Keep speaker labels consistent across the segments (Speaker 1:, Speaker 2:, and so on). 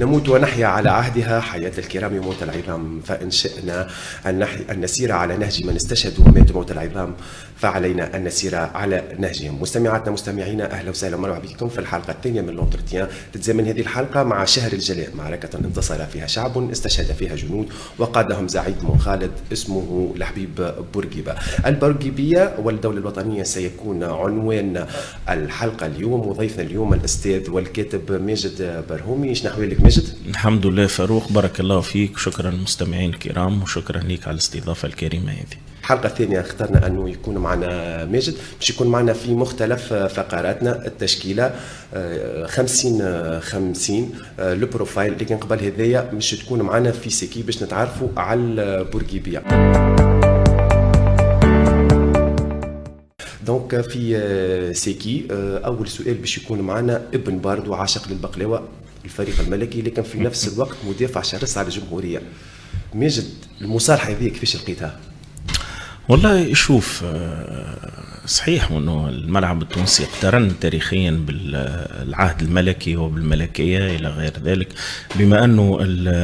Speaker 1: نموت ونحيا على عهدها حياة الكرام موت العظام، فإن شئنا أن نسير على نهج من استشهدوا وماتوا موت العظام فعلينا أن نسير على نهجهم. مستمعاتنا مستمعينا، أهلا وسهلا ومرحبا بكم في الحلقة الثانية من لونتروتيان. تتزامن هذه الحلقة مع شهر الجلاء، معركة انتصر فيها شعب، استشهد فيها جنود، وقادهم زعيم خالد اسمه لحبيب بورقيبة. البورقيبية والدولة الوطنية سيكون عنوان الحلقة اليوم، وضيفنا اليوم الأستاذ والكاتب ماجد برهومي. ايش نحوي لك ماجد؟
Speaker 2: الحمد لله فاروق، بارك الله فيك، شكرا للمستمعين الكرام وشكرا لك على الاستضافة الكريمة هذه.
Speaker 1: الحلقة الثانية اخترنا أنه يكون معنا ماجد باش يكون معنا في مختلف فقراتنا التشكيلة 50-50 البروفايل، لكن قبل هذايا مش تكون معنا في سيكي باش نتعرفوا على البورقيبية. دونك في سيكي أول سؤال باش يكون معنا ابن بارد وعاشق للبقلاوة الفريق الملكي، لكن في نفس الوقت مدافع شرس على الجمهورية. ماجد، المصالحة هذه كيفاش لقيتها؟
Speaker 2: والله شوف، صحيح انه الملعب التونسي اقترن تاريخيا بالعهد الملكي وبالملكيه الى غير ذلك، بما انه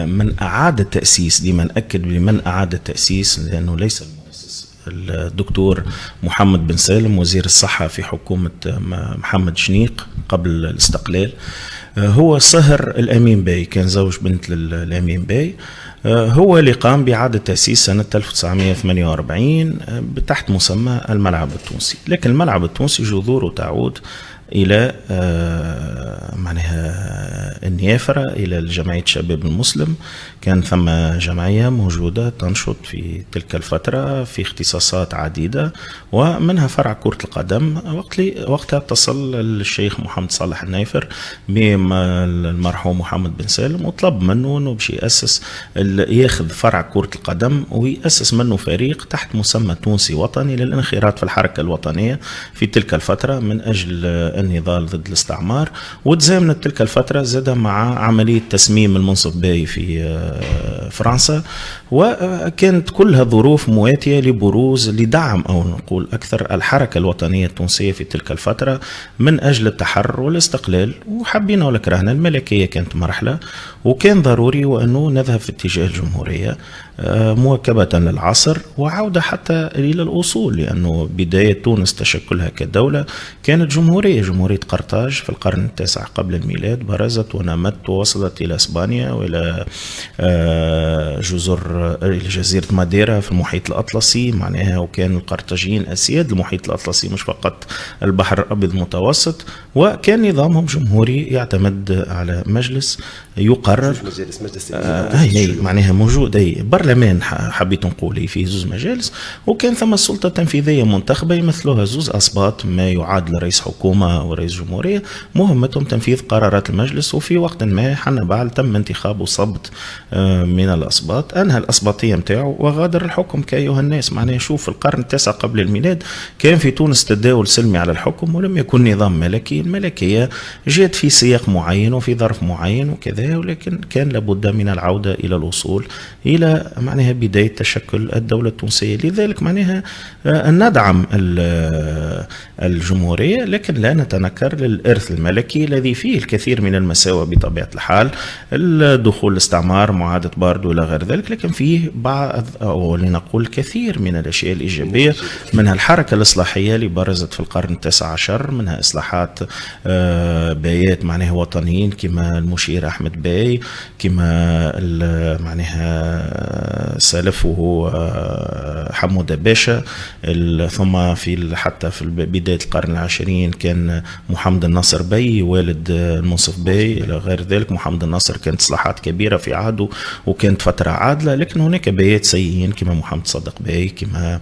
Speaker 2: من اعاد التاسيس، ديما ناكد بمن اعاد التاسيس، لانه ليس المؤسس الدكتور محمد بن سالم وزير الصحه في حكومه محمد شنيق قبل الاستقلال، هو صهر الامين باي، كان زوج بنت الامين باي، هو اللي قام بإعادة تأسيس سنة 1948 تحت مسمى الملعب التونسي. لكن الملعب التونسي جذوره تعود إلى معناها النيافرة، إلى جمعية الشباب المسلم. كان ثم جمعية موجودة تنشط في تلك الفترة في اختصاصات عديدة، ومنها فرع كرة القدم. وقتها اتصل الشيخ محمد صالح النايفر بالمرحوم محمد بن سالم وطلب منه أنه باش ياخذ فرع كرة القدم ويأسس منه فريق تحت مسمى تونسي وطني للانخراط في الحركة الوطنية في تلك الفترة من أجل النضال ضد الاستعمار. وتزامنت تلك الفترة زاد مع عملية تسميم المنصف باي في فرنسا، وكانت كلها ظروف مواتية لبروز لدعم أو نقول أكثر الحركة الوطنية التونسية في تلك الفترة من أجل التحرر والاستقلال. وحبينا ولا كرهنا الملكية كانت مرحلة، وكان ضروري وأنه نذهب في اتجاه الجمهورية مواكبة للعصر وعودة حتى إلى الأصول، لأنه بداية تونس تشكلها كدولة كانت جمهورية قرطاج في القرن التاسع قبل الميلاد، برزت ونمت ووصلت إلى إسبانيا وإلى جزيرة ماديرا في المحيط الأطلسي معناها، وكان القرطاجيين أسياد المحيط الأطلسي مش فقط البحر الأبيض المتوسط، وكان نظامهم جمهوري يعتمد على مجلس يقرر هي معناها موجود أي برلمان حبيت نقول فيه زوز مجالس، وكان ثم السلطة التنفيذية منتخبة يمثلوها زوز أسباط ما يعادل رئيس حكومة ورئيس جمهورية، مهمتهم تنفيذ قرارات المجلس. وفي وقت ما حنا بعد تم انتخاب وصبت من الأسباط، أنهى الأسباطية متاعه وغادر الحكم كأيها الناس. معناه شوف القرن التاسع قبل الميلاد كان في تونس تداول سلمي على الحكم ولم يكن نظام ملكي. الملكية جاءت في سياق معين وفي ظرف معين وكذا، ولكن كان لابد من العودة إلى الوصول إلى معناها بداية تشكل الدولة التونسية. لذلك معناها ندعم الجمهورية، لكن لا نتنكر للإرث الملكي الذي فيه الكثير من المساوئ بطبيعة الحال، الدخول الاستعمار، معادة باردو إلى غير ذلك، لكن فيه بعض أو لنقول كثير من الأشياء الإيجابية، منها الحركة الإصلاحية اللي برزت في القرن التاسع عشر، منها إصلاحات بايات معناها وطنيين كما المشير أحمد باي، كما معناها سلفه حمودة باشا، ثم في حتى في بداية القرن العشرين كان محمد الناصر باي والد المنصف باي إلى غير ذلك. محمد الناصر كانت إصلاحات كبيرة في عهده وكانت فترة عادلة، لكن هناك بايات سيئين كما محمد صدق باي، كما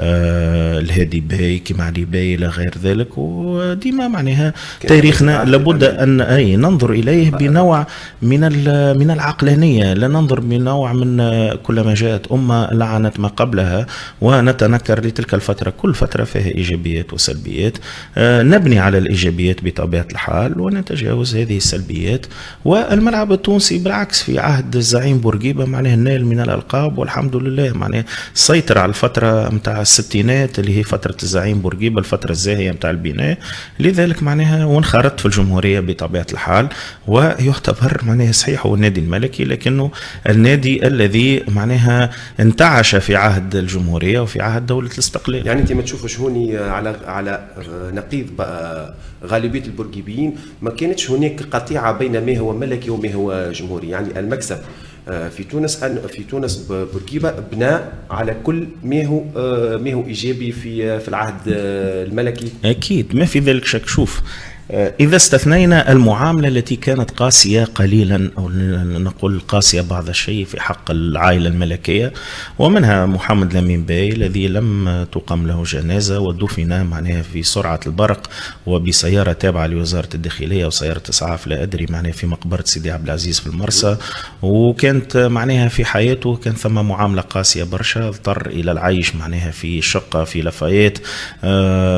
Speaker 2: الهادي باي، كما علي باي إلى غير ذلك. وديما معناها تاريخنا لابد أن ننظر إليه بنوع من العقلانية، لا ننظر بنوع من كلما جاءت أمة لعنت ما قبلها، ونتنكر لتلك الفترة. كل فترة فيها إيجابيات وسلبيات، نبني على الإيجابيات بطبيعة الحال ونتجاوز هذه السلبيات. والملعب التونسي بالعكس في عهد الزعيم بورقيبة معناه نال من الألقاب والحمد لله، معناه سيطر على الفترة متاع الستينات اللي هي فترة الزعيم بورقيبة، الفترة الزاهية متاع البناء. لذلك معناها وانخرط في الجمهورية بطبيعة الحال، ويعتبر معناها صحيح هو النادي الملكي، لكنه النادي الذي معناها انتعش في عهد الجمهورية وفي عهد دولة الاستقلال.
Speaker 1: يعني انت ما تشوفش هوني على نقيض غالبية البورقيبيين ما كانتش هناك قطيعة بين ما هو ملكي وما هو جمهوري. يعني المكسب في تونس بورقيبة بناء على كل ما هو إيجابي في العهد الملكي.
Speaker 2: أكيد ما في ذلك شك. شوف، إذا استثنينا المعاملة التي كانت قاسية قليلا، أو نقول قاسية بعض الشيء في حق العائلة الملكية، ومنها محمد لمين باي الذي لم تقم له جنازة ودفن معناها في سرعة البرق وبسيارة تابعة لوزارة الداخلية وسيارة إسعاف لا أدري معناها في مقبرة سيدي عبد العزيز في المرسى، وكانت معناها في حياته كان ثم معاملة قاسية برشا، اضطر إلى العيش معناها في شقة في لافايت،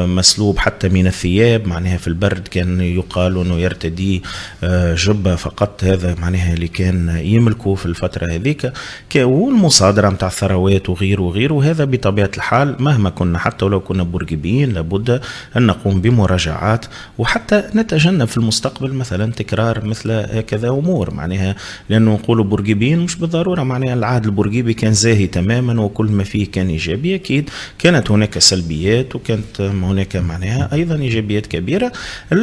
Speaker 2: مسلوب حتى من الثياب معناها في البرد، كان يقال أنه يرتدي جبة فقط، هذا معناها اللي كان يملكه في الفترة هذيك، والمصادرة متاع الثروات وغيره وغيره. وهذا بطبيعة الحال مهما كنا حتى ولو كنا بورقيبيين لابد أن نقوم بمراجعات، وحتى نتجنب في المستقبل مثلا تكرار مثل هكذا أمور معناها، لأنه نقولوا بورقيبيين مش بالضرورة معناها العهد البورقيبي كان زاهي تماما وكل ما فيه كان إيجابي. أكيد كانت هناك سلبيات وكانت هناك معناها أيضا إيجابيات كبيرة.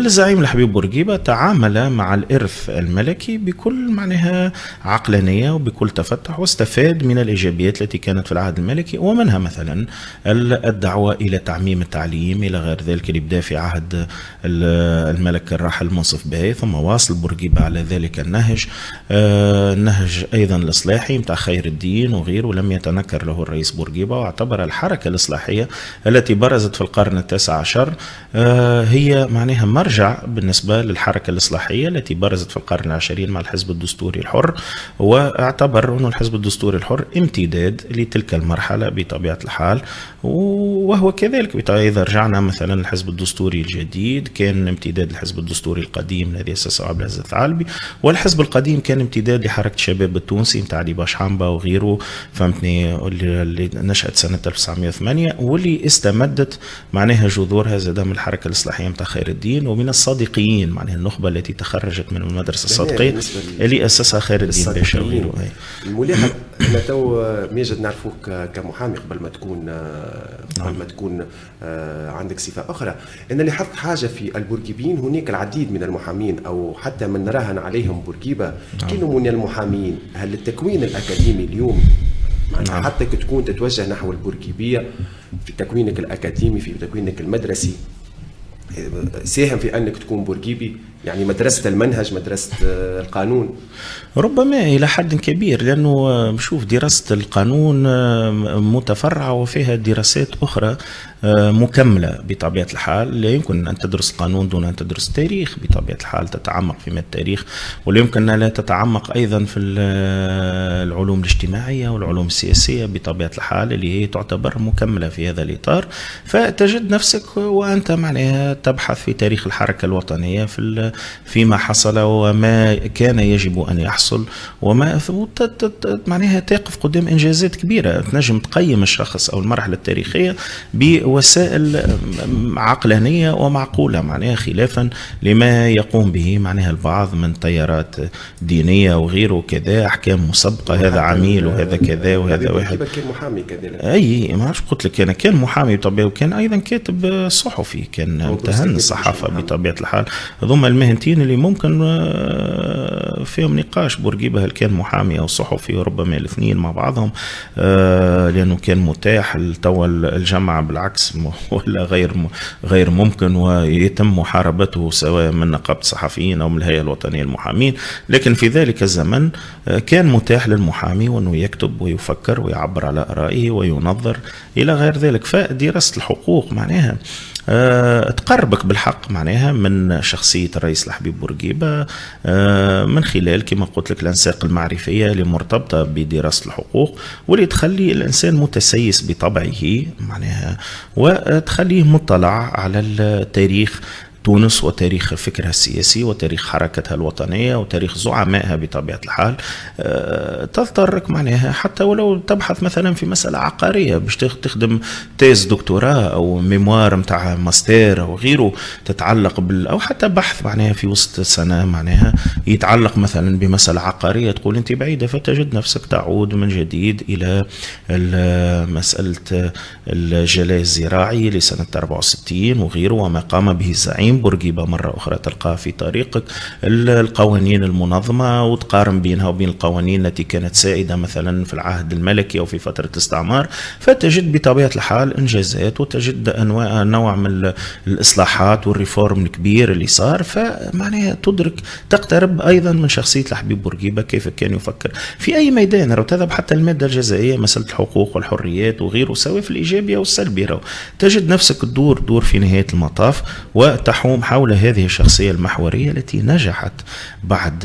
Speaker 2: الزعيم الحبيب بورقيبة تعامل مع الإرث الملكي بكل معناها عقلانية وبكل تفتح، واستفاد من الإيجابيات التي كانت في العهد الملكي، ومنها مثلا الدعوة إلى تعميم التعليم إلى غير ذلك اللي بدأ في عهد الملك الراحل منصف باي، ثم واصل بورقيبة على ذلك النهج أيضا الإصلاحي متاع خير الدين وغيره، ولم يتنكر له الرئيس بورقيبة، واعتبر الحركة الإصلاحية التي برزت في القرن التاسع عشر هي معناها مرجع بالنسبة للحركة الإصلاحية التي برزت في القرن العشرين مع الحزب الدستوري الحر، واعتبر أن الحزب الدستوري الحر امتداد لتلك المرحلة بطبيعة الحال. وهو كذلك إذا رجعنا مثلا الحزب الدستوري الجديد كان امتداد الحزب الدستوري القديم الذي أسسه عبد العزيز الثعلبي، والحزب القديم كان امتداد لحركة الشباب التونسي متاع علي باش حامبا وغيره، فهمتني، اللي نشأت سنة 1908 واللي استمدت معناها جذورها زادة من الحركة الإصلاحية متاع خير الدين ومن الصادقيين معناها النخبة التي تخرجت من المدرسة الصادقية اللي أسسها خير الدين باشا وغيره.
Speaker 1: الملاحظ احنا تو ماجد نعرفوك كمحامي قبل ما تكون عندك صفة أخرى. أنا لاحظت حاجة في البورقيبيين، هناك العديد من المحامين أو حتى من نراهن عليهم بورقيبة كانوا من المحامين. هل التكوين الأكاديمي اليوم حتى تكون تتوجه نحو البورقيبية في تكوينك الأكاديمي في تكوينك المدرسي ساهم في أنك تكون بورقيبي؟ يعني مدرسة المنهج، مدرسة القانون
Speaker 2: ربما إلى حد كبير، لأنه شوف دراسة القانون متفرعة وفيها دراسات أخرى مكملة بطبيعة الحال. لا يمكن أن تدرس القانون دون أن تدرس التاريخ بطبيعة الحال، تتعمق في التاريخ، ولا يمكن أن لا تتعمق أيضا في العلوم الاجتماعية والعلوم السياسية بطبيعة الحال اللي هي تعتبر مكملة في هذا الإطار. فتجد نفسك وأنت معناها تبحث في تاريخ الحركة الوطنية فيما حصل وما كان يجب أن يحصل، وما معناها تقف قدام إنجازات كبيرة. تنجم تقيم الشخص أو المرحلة التاريخية بوسائل عقلانية ومعقولة معناها، خلافا لما يقوم به معناها البعض من تيارات دينية وغيره كذا، أحكام مسبقة، هذا عميل وهذا كذا وهذا واحد.
Speaker 1: كان محامي كذلك،
Speaker 2: أي ما عرفش قلت لك أنا كان محامي بطبيعة، وكان أيضا كاتب صحفي، كان امتهن الصحافة بطبيعة الحال. ضم المهنتين اللي ممكن فيهم نقاش بورقيبة هل كان محامي أو صحفي، وربما الاثنين مع بعضهم، لأنه كان متاح لتو الجمع بالعكس ولا غير ممكن، ويتم محاربته سواء من نقابة الصحفيين أو من الهيئة الوطنية للمحامين. لكن في ذلك الزمن كان متاح للمحامي وأنه يكتب ويفكر ويعبر على آرائه وينظر إلى غير ذلك. فدراسة الحقوق معناها تقربك بالحق معناها من شخصية الرئيس الحبيب بورقيبة، من خلال كما قلت لك الأنساق المعرفية اللي مرتبطة بدراسة الحقوق، واللي تخلي الإنسان متسيس بطبعه معناها، وتخليه مطلع على التاريخ تونس وتاريخ فكرها السياسي وتاريخ حركتها الوطنية وتاريخ زعمائها بطبيعة الحال. تضطرك معناها حتى ولو تبحث مثلا في مسألة عقارية باش تخدم تيز دكتوراه أو ميموار متاع ماستير أو غيره تتعلق أو حتى بحث معناها في وسط سنة معناها يتعلق مثلا بمسألة عقارية تقول أنت بعيدة، فتجد نفسك تعود من جديد إلى مسألة الجلاء الزراعي لسنة 64 وغيره وما قام به الزعيم بورقيبة. مرة أخرى تلقى في طريقك القوانين المنظمة وتقارن بينها وبين القوانين التي كانت سائدة مثلا في العهد الملكي أو في فترة الاستعمار، فتجد بطبيعة الحال إنجازات وتجد نوع من الإصلاحات والريفورم الكبير اللي صار. فمعناها تدرك تقترب أيضا من شخصية الحبيب بورقيبة كيف كان يفكر في أي ميدان. لو تذهب حتى المادة الجزائية مسألة الحقوق والحريات وغيره سواء في الإيجابية والسلبية، تجد نفسك تدور في نهاية المطاف وتحوم حول هذه الشخصية المحورية التي نجحت بعد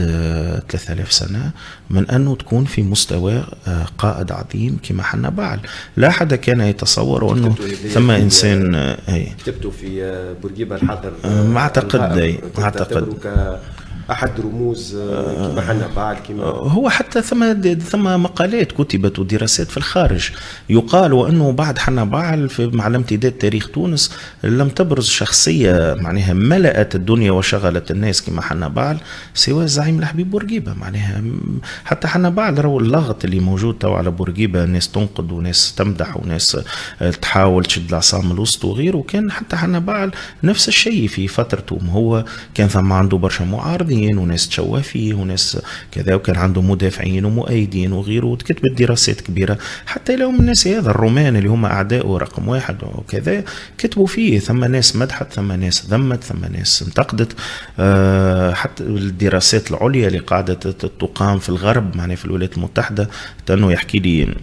Speaker 2: 3000 سنة من أنه تكون في مستوى قائد عظيم كما حنا بعل. لا أحد كان يتصور أنه ثم إنسان
Speaker 1: كتبته في بورقيبة الحاضر
Speaker 2: ما أعتقد
Speaker 1: أحد رموز كما حنا بعد كما
Speaker 2: هو حتى ثم مقالات كتبت ودراسات في الخارج يقال وأنه بعد حنا بعل مع امتداد تاريخ تونس لم تبرز شخصية معناها ملأت الدنيا وشغلت الناس كما حنا بعل سوى الزعيم الحبيب بورقيبة. معناها حتى حنا بعل رو اللغط اللي موجود تو على بورقيبة، ناس تنقد وناس تمدح وناس تحاول تشد العصام الوسط وغيره، وكان حتى حنا بعل نفس الشيء في فترته. هو كان ثم عنده برشا معارضين وناس تشوه فيه وناس كذا، وكان عنده مدافعين ومؤيدين وغيره، وتكتبت دراسات كبيرة حتى لو من الناس هذا الرومان اللي هم أعداء رقم واحد وكذا كتبوا فيه. ثم ناس مدحت، ثم ناس ذمت، ثم ناس انتقدت. حتى الدراسات العليا اللي قاعدة تقام في الغرب معناها في الولايات المتحدة، لأنه يحكي لي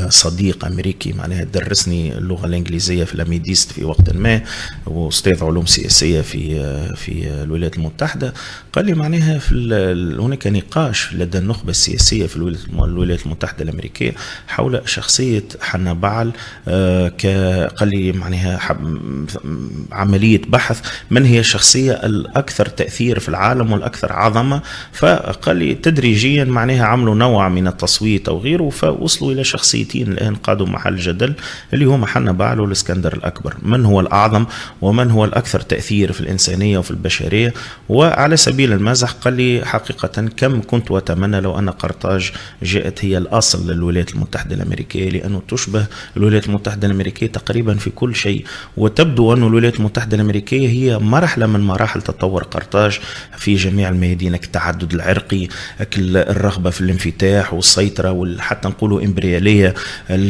Speaker 2: صديق أمريكي معناها درسني اللغة الإنجليزية في لاميديست في وقت ما، وأستاذ علوم سياسية في الولايات المتحدة، قال لي معناها هناك نقاش لدى النخبة السياسية في الولايات المتحدة الأمريكية حول شخصية حنا بعل. قال لي معناها عملية بحث من هي الشخصية الأكثر تأثير في العالم والأكثر عظمة. فقال لي تدريجيا معناها عملوا نوع من التصويت أو غيره، فوصلوا إلى شخصيتين الآن قادوا محل جدل اللي هما حنا بعل والإسكندر الأكبر، من هو الأعظم ومن هو الأكثر تأثير في الإنسانية وفي البشرية. وعلى سبيل المزح قال لي حقيقة كم كنت أتمنى لو أن قرطاج جاءت هي الأصل للولايات المتحدة الأمريكية، لأنه تشبه الولايات المتحدة الأمريكية تقريبا في كل شيء، وتبدو أن الولايات المتحدة الأمريكية هي مرحلة من مراحل تطور قرطاج في جميع الميادين، التعدد العرقي، الرغبة في الانفتاح والسيطرة وحتى نقولوا إمبريالية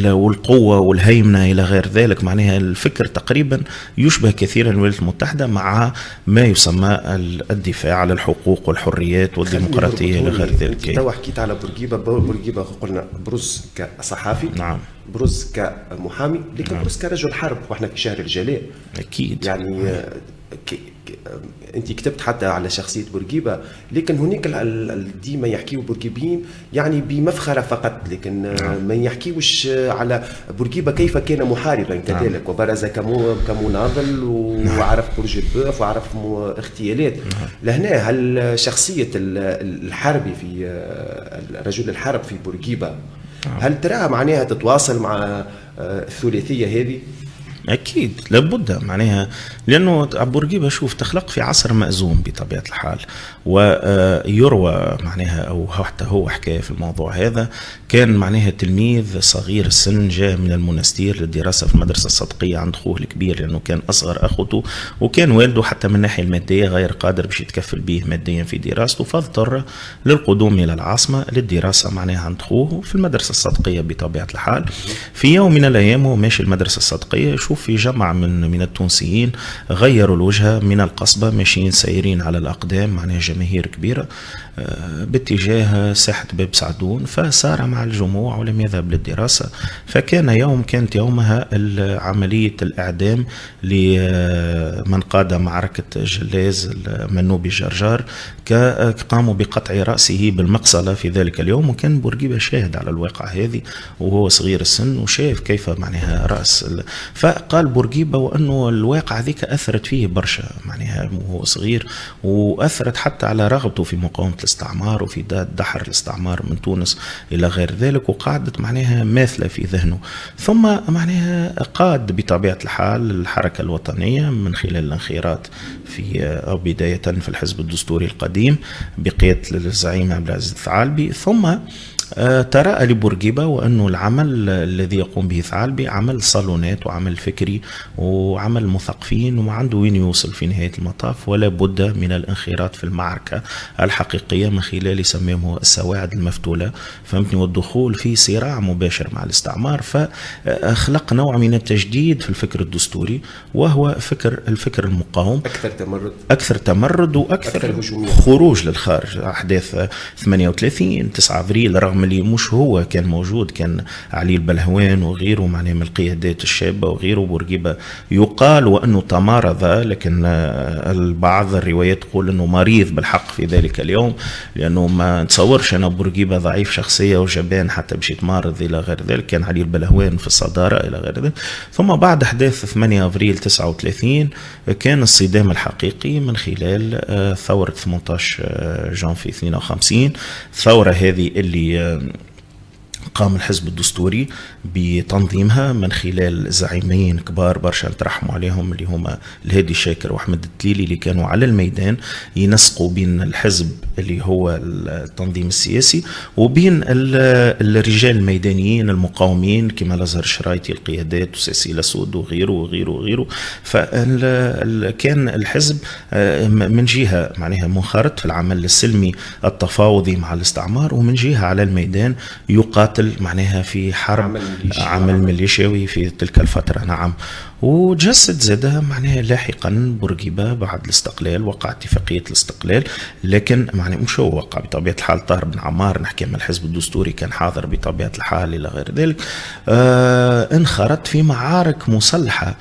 Speaker 2: والقوة والهيمنة إلى غير ذلك. معناها الفكر تقريبا يشبه كثيرا الولايات المتحدة مع ما يسمى الدفاع على الحقوق والحريات والديمقراطية إلى غير ذلك.
Speaker 1: تو حكيت على بورقيبة قلنا بروز كصحافي،
Speaker 2: نعم،
Speaker 1: بروز كمحامي، لكن بروز كرجل حرب، واحنا في شهر الجلاء
Speaker 2: أكيد.
Speaker 1: يعني انت كتبت حتى على شخصيه بورقيبه، لكن هناك ديما يحكيوا بورقيبيين يعني بمفخره فقط، لكن ما يحكيوش على بورقيبه كيف كان محاربا كذلك وبرز كمناضل وعرف برج البوف وعرف اغتيالات. لهنا هل شخصيه الحربي في رجل الحرب في بورقيبه هل تراها معناها تتواصل مع الثلاثيه هذه؟
Speaker 2: أكيد لابد معناها، لأنه بورقيبة شوف تخلق في عصر مأزوم بطبيعة الحال، ويروى معناها أو حتى هو حكاية في الموضوع هذا، كان معناها تلميذ صغير السن جاء من المنستير للدراسة في المدرسة الصدقية عند أخوه الكبير، لأنه كان أصغر أخوته، وكان والده حتى من الناحية المادية غير قادر باش يتكفل به ماديا في دراسته، فاضطر للقدوم إلى العاصمة للدراسة معناها عند أخوه في المدرسة الصدقية بطبيعة الحال. في يوم من الأيام هو ماشي المدرسة الصدقية يشوف في جمع من التونسيين غيروا الوجهة من القصبة، ماشيين سايرين على الأقدام، معناها جماهير كبيرة باتجاه ساحة باب سعدون، فسار مع الجموع ولم يذهب للدراسة. كانت يومها عملية الإعدام لمن قاد معركة جلاز المنوبي جرجار، قاموا بقطع رأسه بالمقصلة في ذلك اليوم. وكان بورقيبة شاهد على الواقع هذه وهو صغير السن، وشاف كيف معناها رأس فقال بورقيبة وأنه الواقع ذيك أثرت فيه برشا معناها وهو صغير، وأثرت حتى على رغبته في مقاومة الاستعمار وفي دحر الاستعمار من تونس إلى غير ذلك، وقعدت معناها ماثلة في ذهنه. ثم معناها قاد بطبيعة الحال الحركة الوطنية من خلال الانخراط في أو بداية في الحزب الدستوري القديم بقيادة الزعيم عبد العزيز الثعالبي. ثم تراءى لبورقيبة وأنه العمل الذي يقوم به ثعالبي عمل صالونات وعمل فكري وعمل مثقفين وما عنده وين يوصل في نهاية المطاف، ولا بد من الانخراط في المعركة الحقيقية من خلال يسميه السواعد المفتولة، فهمتني، والدخول في صراع مباشر مع الاستعمار. فخلق نوع من التجديد في الفكر الدستوري، وهو الفكر المقاوم، أكثر تمرد وأكثر خروج للخارج. أحداث 38 9 أبريل، رغم اللي مش هو كان موجود، كان علي البلهوان وغيره معناه من القيادات الشابة وغيره. بورقيبة يقال وأنه تمارض، لكن البعض الروايات تقول أنه مريض بالحق في ذلك اليوم، لأنه ما نتصورش أنا بورقيبة ضعيف شخصية وجبان حتى باش يتمارض إلى غير ذلك. كان علي البلهوان في الصدارة إلى غير ذلك. ثم بعد أحداث 8 أبريل 39 كان الصدام الحقيقي من خلال ثورة 18 جانفي 52. الثورة هذه اللي قام الحزب الدستوري بتنظيمها من خلال زعيمين كبار برشا نترحموا عليهم، اللي هما الهادي شاكر واحمد التليلي، اللي كانوا على الميدان ينسقوا بين الحزب اللي هو التنظيم السياسي وبين الرجال الميدانيين المقاومين كما الازهر الشرايطي القيادات وسيسي لسود وغيره وغيره وغيره. فكان الحزب من جهة معناها منخرط في العمل السلمي التفاوضي مع الاستعمار، ومن جهة على الميدان يقاتل معناها في حرب عمل ميليشياوي في تلك الفترة. نعم. وجسد زادها معناها لاحقا بورقيبة بعد الاستقلال، وقع اتفاقية الاستقلال، لكن معناها مش هو وقع بطبيعة الحال. طاهر بن عمار نحكي من الحزب الدستوري كان حاضر بطبيعة الحال إلى غير ذلك. انخرط في معارك مسلحة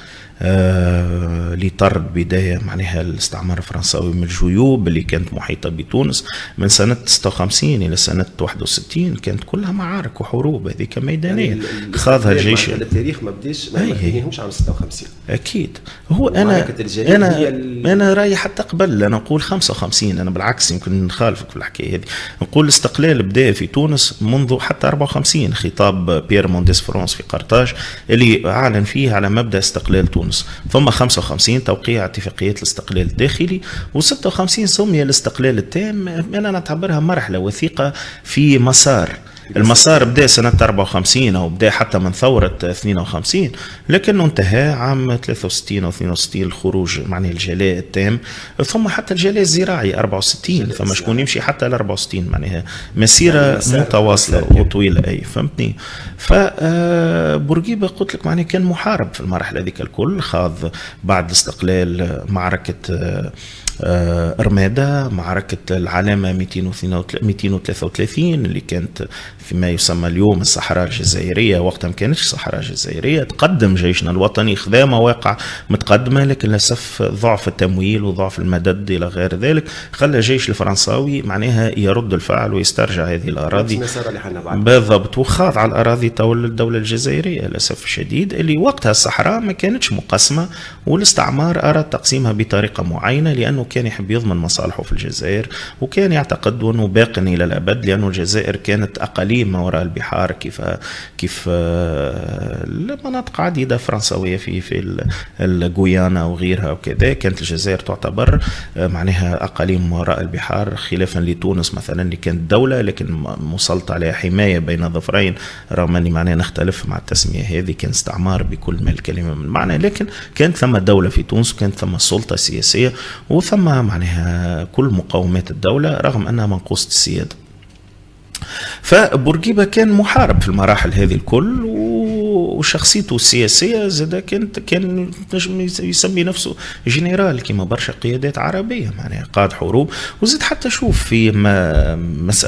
Speaker 2: لطرد بداية معناها الاستعمار الفرنساوي من الجيوب اللي كانت محيطة بتونس من سنة 56 إلى سنة 61. كانت كلها معارك وحروب هذيك ميدانية يعني خاضها الجيش.
Speaker 1: التاريخ ما بديش ما ينهوش عام 56
Speaker 2: أكيد. هو أنا رأيي حتى قبل، أنا أقول 55. أنا بالعكس يمكن نخالفك في الحكاية هذه، نقول الاستقلال بدأ في تونس منذ حتى 54. خطاب بيير مونديس فرانس في قرطاج اللي أعلن فيه على مبدأ استقلال تونس. ثم 55 توقيع اتفاقية الاستقلال الداخلي، و56 سمي الاستقلال التام. أنا نعتبرها مرحلة وثيقة في مسار. المسار بدأ سنة 54 أو بدأ حتى من ثورة 52، لكنه انتهى عام 63 أو 62 الخروج معنى الجلاء التام، ثم حتى الجلاء الزراعي 64. فما شكون يمشي حتى ل 64 معناها مسيرة متواصلة وطويلة. أي فهمتني. فبورقيبة قلت لك معناه كان محارب في المرحلة ذيك الكل. خاض بعد الاستقلال معركة أرمادة، معركة العلامة 233 اللي كانت فيما يسمى اليوم الصحراء الجزائرية، وقتها ما كانتش الصحراء الجزائرية. تقدم جيشنا الوطني، خذا مواقع متقدمة، لكن للأسف ضعف التمويل وضعف المدد إلى غير ذلك خلى الجيش الفرنساوي معناها يرد الفعل ويسترجع هذه الأراضي بالضبط، وخاض على الأراضي الدولة الجزائرية للأسف الشديد، اللي وقتها الصحراء ما كانتش مقسمة، والاستعمار أراد تقسيمها بطريقة معينة لأنه كان يحب يضمن مصالحه في الجزائر، وكان يعتقد أنه باق إلى الأبد، لأنه الجزائر كانت أقاليم ما وراء البحار كيف المناطق عديدة فرنسوية في الغويانا وغيرها وكذا. كانت الجزائر تعتبر معناها أقاليم ما وراء البحار، خلافا لتونس مثلا اللي كانت دولة لكن مسلط عليها حماية بين ظفرين، رغم أني معناها نختلف مع التسمية هذه. كان استعمار بكل ما الكلمة من معنى، لكن كانت ثم دولة في تونس وكانت ثم سلطة سياسية وثم معناها كل مقومات الدولة رغم أنها منقوصة السيادة. فبورقيبة كان محارب في المراحل هذه الكل، وشخصيته السياسية زاد كان نجم يسمي نفسه جنرال كما برشا قيادات عربية، معناها قاد حروب. وزاد حتى شوف في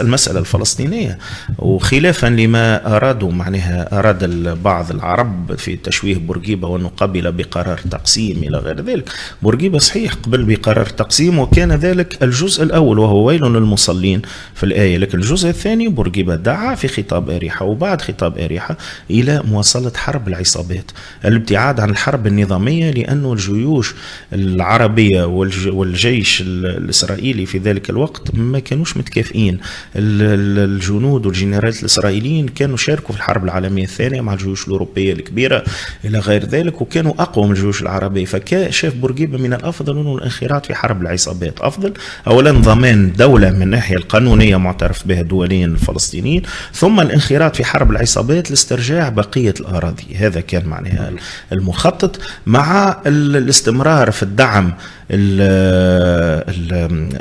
Speaker 2: المسألة الفلسطينية، وخلافا لما أرادوا معناها أراد بعض العرب في تشويه بورقيبة وأنه قبل بقرار تقسيم إلى غير ذلك. بورقيبة صحيح قبل بقرار تقسيم، وكان ذلك الجزء الأول وهو ويل للمصلين في الآية، لكن الجزء الثاني بورقيبة دعا في خطاب أريحة وبعد خطاب أريحة إلى مواصلة حرب العصابات، الابتعاد عن الحرب النظامية، لأنه الجيوش العربية والجيش الإسرائيلي في ذلك الوقت ما كانوش متكافئين. الجنود والجنرالات الإسرائيليين كانوا شاركوا في الحرب العالمية الثانية مع الجيوش الأوروبية الكبيرة إلى غير ذلك، وكانوا أقوى من الجيوش العربية. فشاف بورقيبة من الأفضل أنه الانخراط في حرب العصابات أفضل، أولا ضمان دولة من الناحية القانونية معترف بها دوليا الفلسطينيين، ثم الانخراط في حرب العصابات لاسترجاع بقية الأراضي. هذا كان معناها المخطط، مع الاستمرار في الدعم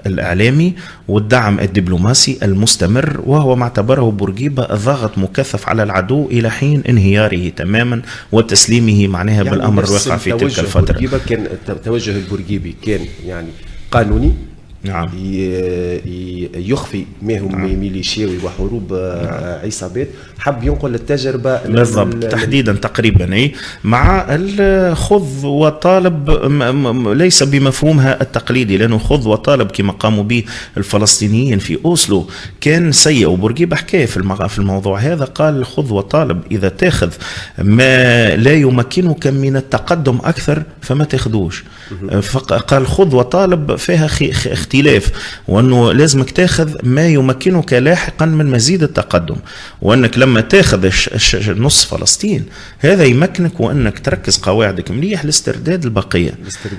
Speaker 2: الإعلامي والدعم الدبلوماسي المستمر، وهو ما اعتبره بورقيبة ضغط مكثف على العدو إلى حين انهياره تماما وتسليمه معناها يعني بالأمر الواقع في تلك الفترة.
Speaker 1: بورقيبة كان توجه البورقيبي كان يعني قانوني،
Speaker 2: نعم،
Speaker 1: يخفي ما هو ميليشياوي وحروب عصابات، حب ينقل التجربة
Speaker 2: بالضبط تحديدا تقريبا اي مع الخذ وطالب، ليس بمفهومها التقليدي، لأنه خذ وطالب كما قاموا به الفلسطينيين في أوسلو كان سيء. وبورقيبة حكاية في الموضوع هذا، قال خذ وطالب، إذا تاخذ ما لا يمكنك من التقدم أكثر فما تاخذوش. قال خذ وطالب فيها اختلاف، وأنه لازمك تاخذ ما يمكنك لاحقا من مزيد التقدم، وأنك لما تاخذ نص فلسطين هذا يمكنك وأنك تركز قواعدك مليح لاسترداد البقية.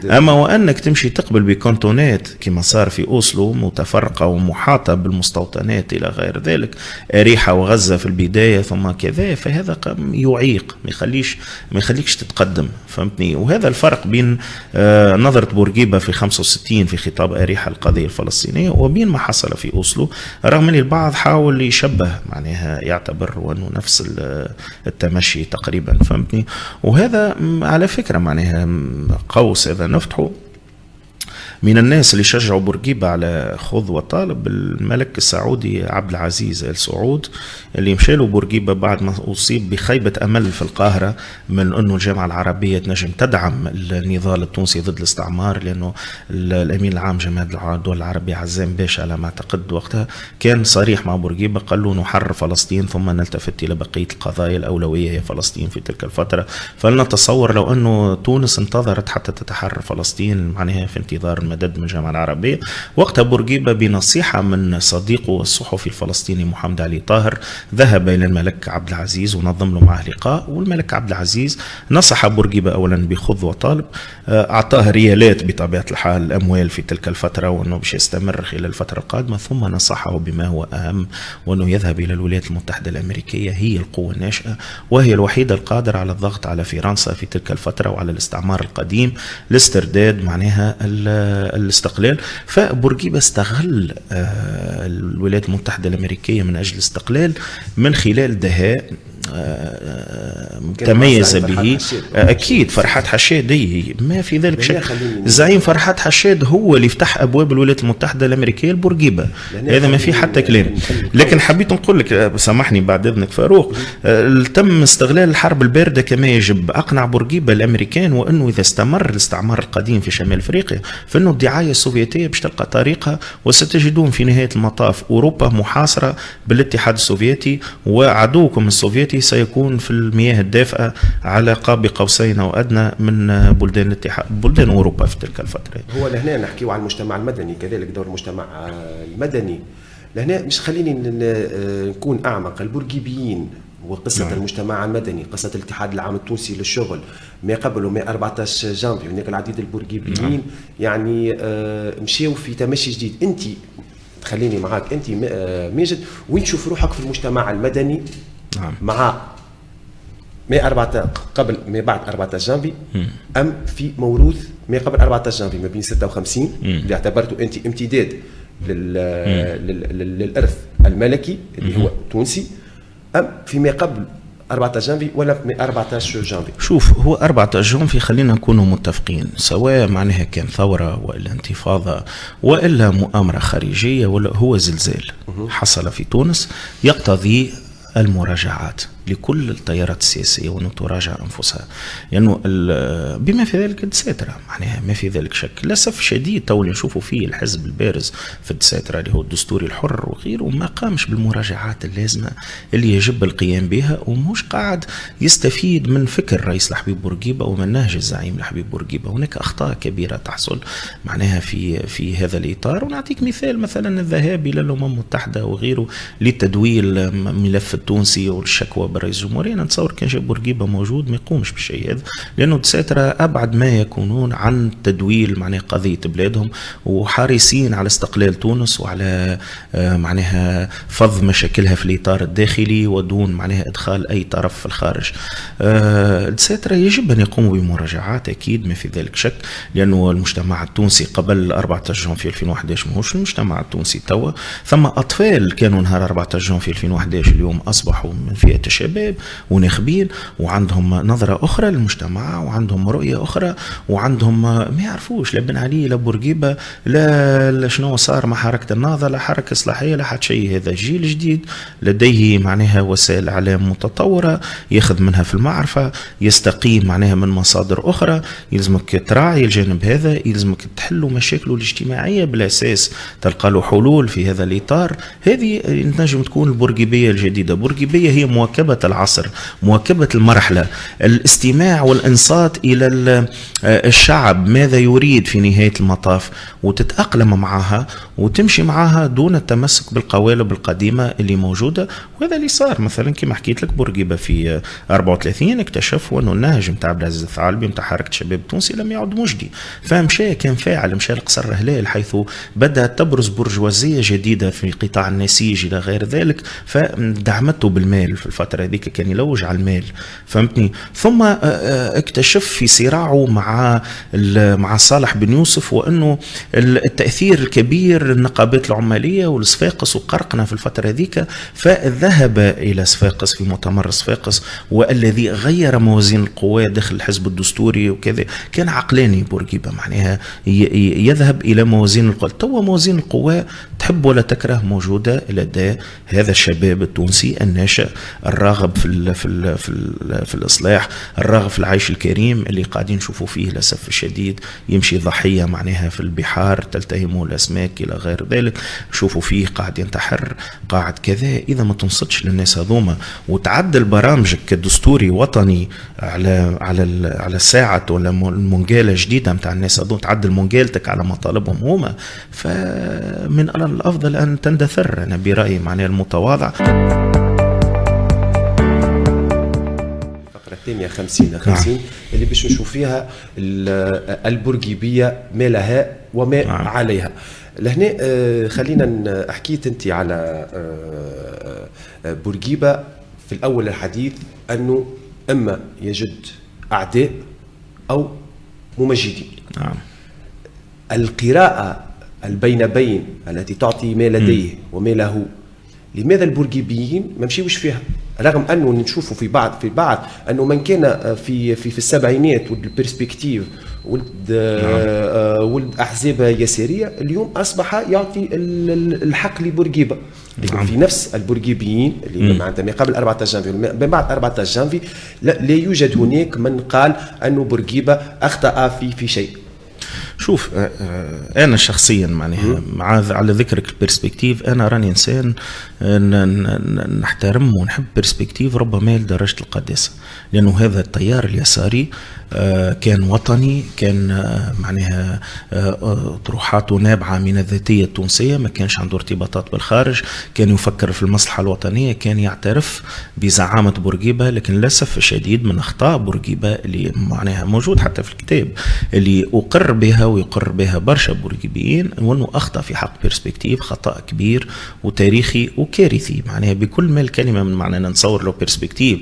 Speaker 2: أما وأنك تمشي تقبل بكونتونات كما صار في أوسلو متفرقة ومحاطة بالمستوطنات إلى غير ذلك، أريحة وغزة في البداية ثم كذا، فهذا يعيق، ما يخليكش تتقدم، فهمتني. وهذا الفرق بين نظرة بورقيبة في 65 في خطاب أريحة القضية الفلسطينية وبين ما حصل في أوسلو، رغم أن البعض حاول يشبه معناها يعتبر وأنه نفس التمشي تقريبا، فهمتني. وهذا على فكرة معناها قوس إذا نفتحه من الناس اللي شجعوا بورقيبة على خذ وطالب الملك السعودي عبد العزيز آل سعود، اللي مشى له بورقيبة بعد ما أصيب بخيبة أمل في القاهرة من أنه الجامعة العربية تنجم تدعم النضال التونسي ضد الاستعمار، لأنه الأمين العام جمعية الدول العربية عزام باشا على ما أعتقد وقتها كان صريح مع بورقيبة، قال له نحرر فلسطين ثم نلتفت إلى بقية القضايا، الأولوية هي فلسطين في تلك الفترة. فلنتصور لو أنه تونس انتظرت حتى تتحرر فلسطين معناها في انتظار مدد من الجامعة العربية، وقتها بورقيبة بنصيحة من صديقه الصحفي الفلسطيني محمد علي طاهر ذهب إلى الملك عبد العزيز ونظم له معه لقاء، والملك عبد العزيز نصح بورقيبة أولا بخذ وطالب، أعطاه ريالات بطبيعة الحال الأموال في تلك الفترة وأنه باش يستمر خلال الفترة القادمة، ثم نصحه بما هو أهم، وأنه يذهب إلى الولايات المتحدة الأمريكية، هي القوة الناشئة وهي الوحيدة القادرة على الضغط على فرنسا في تلك الفترة وعلى الاستعمار القديم لاسترداد معناها الاستقلال. فبورقيبة استغل الولايات المتحدة الأمريكية من أجل الاستقلال من خلال دهاء تميز به. أكيد فرحات حشاد ما في ذلك شك، الزعيم فرحات حشاد هو اللي فتح أبواب الولايات المتحدة الأمريكية لبورقيبة، هذا ما في حتى كلام. لكن حبيت نقول لك سامحني بعد إذنك فاروق، تم استغلال الحرب الباردة كما يجب، أقنع بورقيبة الأمريكان وأنه إذا استمر الاستعمار القديم في شمال أفريقيا فإنه الدعاية السوفيتية باش تلقى طريقها، وستجدون في نهاية المطاف أوروبا محاصرة بالاتحاد السوفيتي، وعدوكم السوفيتي سيكون في المياه الدافئة على قاب قوسين أو أدنى من بلدان الاتحاد، بلدان أوروبا في تلك الفترة.
Speaker 1: هو لهنا نحكيو عن المجتمع المدني، كذلك دور المجتمع المدني لهنا، مش خليني نكون أعمق. البورقيبيين وقصة المجتمع المدني، قصة الاتحاد العام التونسي للشغل ما قبل وما 14 جانفي، هناك العديد البورقيبيين يعني مشيوا في تمشي جديد. أنت خليني معاك أنت ماجد، وين تشوف روحك في المجتمع المدني مع قبل ما بعد 14 جانفي، أم في موروث ما قبل 14 جانفي ما بين 56 اللي اعتبرته أنت امتداد للإرث الملكي اللي هو تونسي، أم فيما قبل 14 جانفي ولا 14 جانفي؟
Speaker 2: شوف، هو 14 جانفي خلينا نكونوا متفقين، سواء معناها كان ثورة وإلا انتفاضة وإلا مؤامرة خارجية ولا هو زلزال حصل في تونس يقتضي المراجعات لكل التيارات السياسية وأن تراجع أنفسها، لأنه بما في ذلك الدساترة، معناها ما في ذلك شك. للأسف شديد تو اللي نشوفوا فيه الحزب البارز في الدساترة اللي هو الدستوري الحر وغيره ما قامش بالمراجعات اللازمة اللي يجب القيام بها، ومش قاعد يستفيد من فكر رئيس الحبيب بورقيبة ومن نهج الزعيم الحبيب بورقيبة. هناك أخطاء كبيرة تحصل معناها في هذا الإطار. ونعطيك مثال، مثلا الذهاب إلى الأمم المتحدة وغيره لتدويل ملف التونسي والشكوى برئيس الجمهورية. أنا نتصور كان جاب بورقيبة موجود ما يقومش بالشيء هذا، لأنه الدساترة أبعد ما يكونون عن تدويل معناها قضية بلادهم، وحريصين على استقلال تونس وعلى معناها فض مشاكلها في الإطار الداخلي ودون معناها إدخال أي طرف في الخارج. الدساترة يجب أن يقوموا بمراجعات أكيد ما في ذلك شك، لأنه المجتمع التونسي قبل 14 جانفي 2011 ماهوش المجتمع التونسي توا. ثم أطفال كانوا نهار 14 جانفي 2011 اليوم أصبحوا من فئة الشباب وناخبين وعندهم نظرة أخرى للمجتمع وعندهم رؤية أخرى وعندهم ما يعرفوش لا بن علي لا بورقيبة لا شنو صار مع حركة النهضة لا حركة إصلاحية لا حد شيء. هذا جيل جديد لديه معناها وسائل إعلام متطورة ياخذ منها في المعرفة، يستقيم معناها من مصادر أخرى. يلزمك تراعي الجانب هذا، يلزمك تحلوا مشاكله الاجتماعية بالأساس، تلقى له حلول في هذا الإطار. هذه نجم تكون البورقيبية الجديدة. بورقيبية هي مواكبة العصر، مواكبة المرحلة، الاستماع والإنصات إلى الشعب ماذا يريد في نهاية المطاف، وتتأقلم معها وتمشي معها دون التمسك بالقوالب القديمة اللي موجودة. وهذا اللي صار مثلا كما حكيت لك بورقيبة في 34 اكتشفوا أنه النهج متاع عبد العزيز الثعالبي متاع حركة الشباب التونسي لم يعد مجدي، فمشى كان فاعل، مشى لقصر هلال حيث بدأت تبرز برجوازية جديدة في قطاع النسيج إلى غير ذلك، فدعمته بالمال في الفترة هذيك، كان يلوج على المال فهمتني. ثم اكتشف في صراعه مع صالح بن يوسف وأنه التأثير الكبير للنقابات العمالية والصفاقس وقرقنا في الفترة هذيك، فذهب إلى صفاقس في مؤتمر صفاقس، والذي غير موازين القوى داخل الحزب الدستوري وكذا. كان عقلاني بورقيبة معناها يذهب إلى موازين القوى. تو موازين القوى تحب ولا تكره موجودة لدى هذا الشباب التونسي الناشئ الراغب في الإصلاح، الراغب في العيش الكريم، اللي قاعدين نشوفوا فيه للأسف الشديد يمشي ضحية معناها في البحار تلتهمه الأسماك إلى غير ذلك، نشوفوا فيه قاعد ينتحر قاعد كذا. إذا ما تنصتش للناس هذوما وتعدل برامجك كدستوري وطني على ساعة ولا المنجالة جديدة متاع الناس هذوما، تعدل منجالتك على مطالبهم هما، فمن الأفضل أن تندثر. أنا برأيي معناها المتواضع.
Speaker 1: الثانية 50 اللي باش نشوف فيها البورقيبية ما لها وما عليها. لهنا خلينا حكيت انت على بورقيبة في الأول الحديث أنه إما يجد أعداء أو ممجدين. القراءة البين التي تعطي ما لديه وما له، لماذا البورقيبيين ما مشيوش فيها؟ رغم أنه نشوفوا في بعض أنه من كان في السبعينات والبرسبكتيف والأحزاب يسارية اليوم أصبح يعطي الحق لبورقيبة. في نفس البورقيبيين اللي معناتها ما قبل 14 جانفي ما بعد 14 جانفي لا يوجد هناك من قال أنه بورقيبة أخطأ في شيء.
Speaker 2: شوف، أنا شخصيا معناها على ذكرك البرسبكتيف، أنا راني إنسان نحترم ونحب برسبكتيف ربما لدرجة القداسة، لأنه هذا التيار اليساري كان وطني، كان معناها طروحاته نابعة من الذاتية التونسية، ما كانش عنده ارتباطات بالخارج، كان يفكر في المصلحة الوطنية، كان يعترف بزعامة بورقيبة. لكن للأسف الشديد من أخطاء بورقيبة اللي معناها موجود حتى في الكتاب اللي أقر بها ويقر بها برشا بورقيبيين، وأنه أخطأ في حق بيرسبكتيف خطأ كبير وتاريخي وكارثي معناها بكل ما الكلمة من معنى. نتصور لو بيرسبكتيف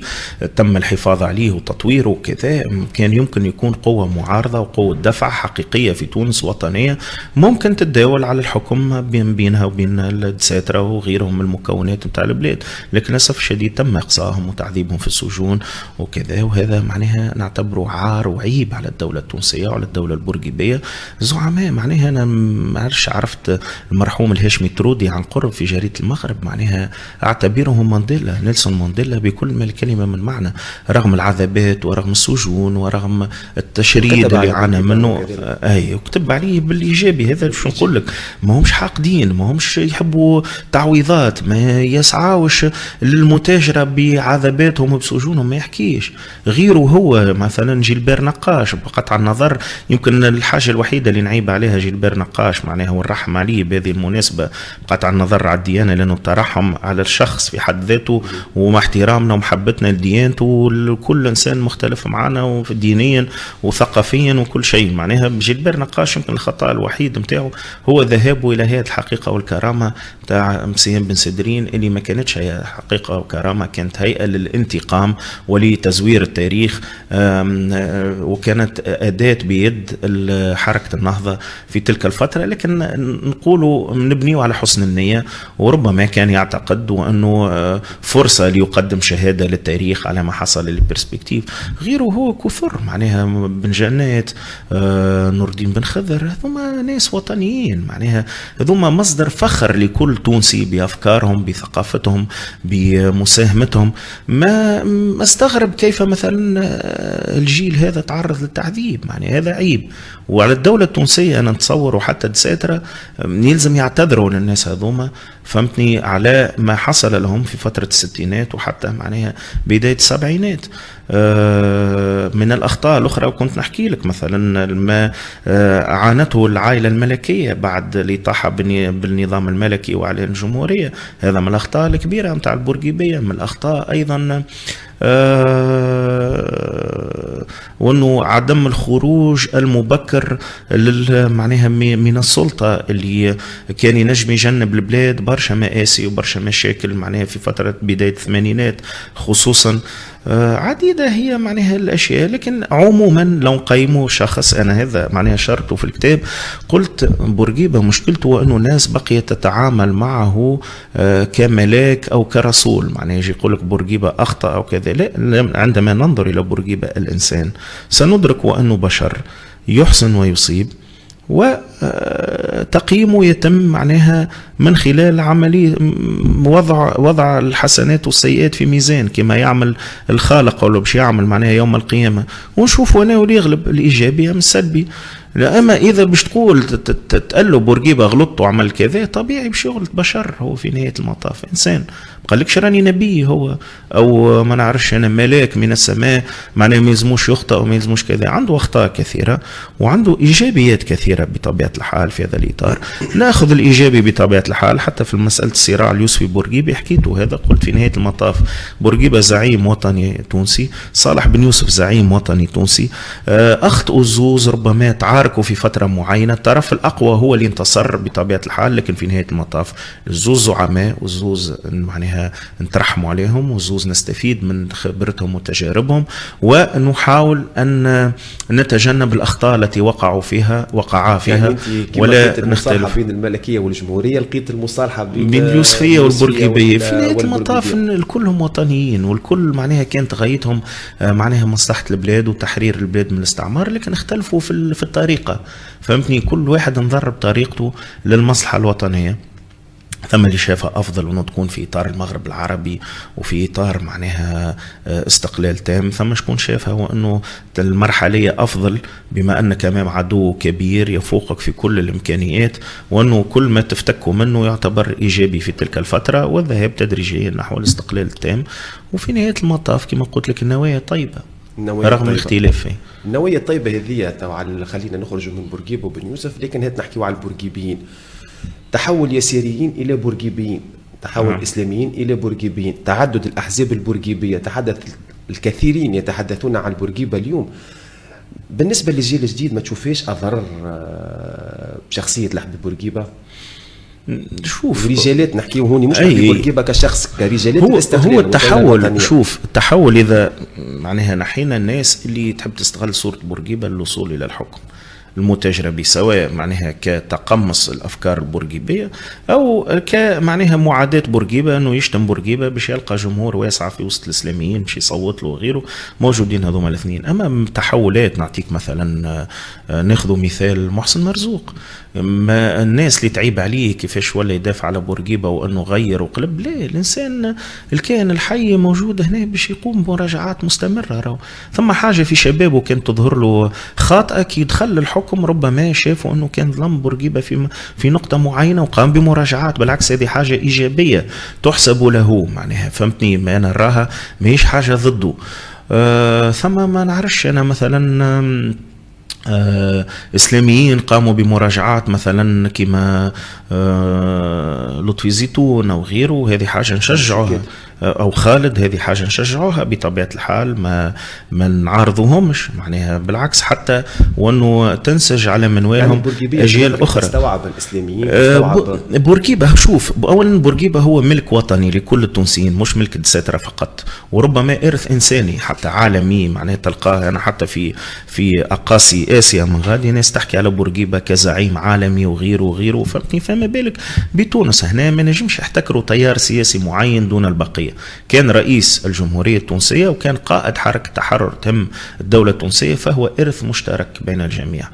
Speaker 2: تم الحفاظ عليه وتطويره وكذا كان يمكن يكون قوة معارضة وقوة دفع حقيقية في تونس وطنية ممكن تتداول على الحكم بينها وبين الدساترة وغيرهم من المكونات متاع البلاد، لكن للأسف الشديد تم إقصائهم وتعذيبهم في السجون وكذا. وهذا معناها نعتبره عار وعيب على الدولة التونسية وعلى الدولة البورقيبية. زعماء معناها أنا ما عرفت المرحوم الهاشمي ترودي عن قرب في جريدة المغرب، معناها أعتبره مانديلا، نيلسون مانديلا بكل ما الكلمة من معنى، رغم العذابات ورغم السجون ورغم التشريد اللي عانى منه. أي وكتب عليه بالإيجابي. هذا شو نقول لك، ما همش حاقدين، ما همش يحبوا تعويضات، ما يسعاوش للمتاجرة بعذاباتهم وبسجونهم، ما يحكيش. غيره هو مثلا جيلبير نقاش بقطع النظر، يمكن الحاجة الوحيدة اللي نعيب عليها جيلبير نقاش معناها ونرحم عليه بهذه المناسبة بقطع النظر على الديانة، لأنه الترحم على الشخص في حد ذاته ومع احترامنا ومحبتنا لديانته وكل إنسان مختلف معنا دينيا وثقافيا وكل شيء. معناها جيلبير نقاش يمكن الخطأ الوحيد متاعه هو ذهابه إلى هذه الحقيقة والكرامة تاع مسيان بن سدرين، اللي ما كانتش هي حقيقة وكرامة، كانت هيئة للانتقام ولتزوير التاريخ، وكانت أداة بيد حركة النهضة في تلك الفترة. لكن نقولوا نبنيه على حسن النية، وربما كان يعتقد وأنه فرصة ليقدم شهادة للتاريخ على ما حصل للبرسبكتيف. غيره هو كثر معناها بن جنات، نور الدين بن خضر، هذوما ناس وطنيين معناها، هذوما مصدر فخر لكل تونسي بأفكارهم بثقافتهم بمساهمتهم. ما استغرب كيف مثلا الجيل هذا تعرض للتعذيب، معناها هذا عيب. وعلى الدولة التونسية أنا نتصور وحتى الدساترة يلزم يعتذروا للناس هذوما، فهمتني، على ما حصل لهم في فترة الستينات وحتى معناها بداية السبعينات من الأخطاء الأخرى. وكنت نحكي لك مثلا ما عانته العائلة الملكية بعد الإطاحة بالنظام الملكي وعلى الجمهورية، هذا من الأخطاء الكبيرة متاع البورقيبية. من الأخطاء أيضا وأنه عدم الخروج المبكر معناها من السلطة اللي كان ينجم يجنب البلاد برشا مآسي وبرشا مشاكل معناها في فترة بداية الثمانينات خصوصا. عديدة هي معناها الأشياء. لكن عموما لو نقيموا شخص، أنا هذا معناها شرطه في الكتاب، قلت بورقيبة مشكلته أنه الناس بقيت تتعامل معه كملاك أو كرسول، معناها يجي يقول لك بورقيبة أخطأ أو كذا. لا، عندما ننظر إلى بورقيبة الإنسان سندرك وأنه بشر يحسن ويصيب، وتقييمه يتم معناها من خلال عملية وضع الحسنات والسيئات في ميزان كما يعمل الخالق أو باش يعمل معناها يوم القيامة، ونشوف وانا اللي يغلب الإيجابي أم السلبي. أما إذا باش تقول تقلب بورقيبة غلط وعمل كذا، طبيعي باش يغلط، بشر هو في نهاية المطاف إنسان. قالكش راني نبي هو أو ما نعرفش أنا ملاك من السماء معناه ما يلزموش يخطأ وما يلزموش كذا. عنده أخطاء كثيرة وعنده إيجابيات كثيرة بطبيعة الحال في هذا الإطار. نأخذ الإيجابي بطبيعة الحال. حتى في مسألة الصراع اليوسفي بورقيبة حكيته هذا، قلت في نهاية المطاف بورقيبة زعيم وطني تونسي، صالح بن يوسف زعيم وطني تونسي، أخطأوا الزوز ربما تعاركوا في فترة معينة، الطرف الأقوى هو اللي انتصر بطبيعة الحال، لكن في نهاية المطاف الزوز زعماء والزوز معناها نترحموا عليهم والزوز نستفيد من خبرتهم وتجاربهم، ونحاول أن نتجنب الأخطاء التي وقعا فيها
Speaker 1: يعني
Speaker 2: ولا نختلف.
Speaker 1: بين الملكية والجمهورية لقيت المصالحة
Speaker 2: بين اليوسفية والبورقيبية. في نهاية المطاف الكلهم وطنيين والكل معناها كانت غايتهم معناها مصلحة البلاد وتحرير البلاد من الاستعمار، لكن اختلفوا في الطريقة، فهمتني، كل واحد نضرب طريقته للمصلحة الوطنية. ثم اللي شافها أفضل أنه تكون في إطار المغرب العربي وفي إطار معناها استقلال تام، ثم شكون شافها وأنه المرحلية أفضل بما أنك أمام عدو كبير يفوقك في كل الإمكانيات، وأنه كل ما تفتكه منه يعتبر إيجابي في تلك الفترة، والذهاب تدريجيا نحو الاستقلال التام. وفي نهاية المطاف كما قلت لك النوايا طيبة رغم الاختلاف.
Speaker 1: النوايا الطيبة هذه خلينا نخرج من بورقيبة وبن يوسف، لكن هات نحكيو على البورقيبيين. تحول يساريين إلى بورقيبيين، تحول إسلاميين إلى بورقيبيين، تعدد الأحزاب البورقيبية، تحدث الكثيرين يتحدثون عن البورقيبة اليوم. بالنسبه للجيل الجديد ما تشوفيش اضرار بشخصيه الحبيب بورقيبه؟
Speaker 2: شوف
Speaker 1: رجالات نحكيو هوني مش حبيب بورقيبه كشخص كرجالات،
Speaker 2: هو التحول. شوف التحول اذا معناها نحينا الناس اللي تحب تستغل صوره بورقيبه للوصول الى الحكم المتجربي، سواء معناها كتقمص الافكار البورقيبيه او كمعناها معاداه بورقيبه، انه يشتم بورقيبه باش يلقى جمهور واسع في وسط الاسلاميين باش يصوت له وغيره. موجودين هذوما الاثنين. اما تحولات نعطيك مثلا ناخذ مثال محسن مرزوق، ما الناس اللي تعيب عليه كيفاش ولا يدافع على بورقيبه وانه غير وقلب، لا، الانسان الكائن الحي موجود هنا باش يقوم بمراجعات مستمره. ثم حاجه في شبابه كانت تظهر له خاطئه كي دخل الحكم، ربما شافوا انه كان ظلم بورقيبه في نقطه معينه وقام بمراجعات. بالعكس هذه حاجه ايجابيه تحسب له معناها، فهمتني؟ ما انا نراها ماهيش حاجه ضده. ثم ما نعرفش انا مثلا اسلاميين قاموا بمراجعات مثلا كما لطفي زيتون او غيره، هذه حاجه نشجعوها، او خالد، هذه حاجه نشجعوها بطبيعه الحال، ما نعارضوهمش معناها، بالعكس حتى وانه تنسج على منوالهم يعني اجيال اخرى.
Speaker 1: استوعب الاسلاميين
Speaker 2: بورقيبه. شوف، اولا بورقيبه هو ملك وطني لكل التونسيين، مش ملك الدساتره فقط، وربما ارث انساني حتى عالمي معناها. تلقاه انا حتى في اقاصي اسيا من غادي ناس تحكي على بورقيبه كزعيم عالمي وغيره وغيره، فهمتني؟ فما بالك بتونس هنا ما نجمش يحتكروا تيار سياسي معين دون البقيه. كان رئيس الجمهوريه التونسيه وكان قائد حركه تحرر تهم الدوله التونسيه، فهو ارث مشترك بين الجميع.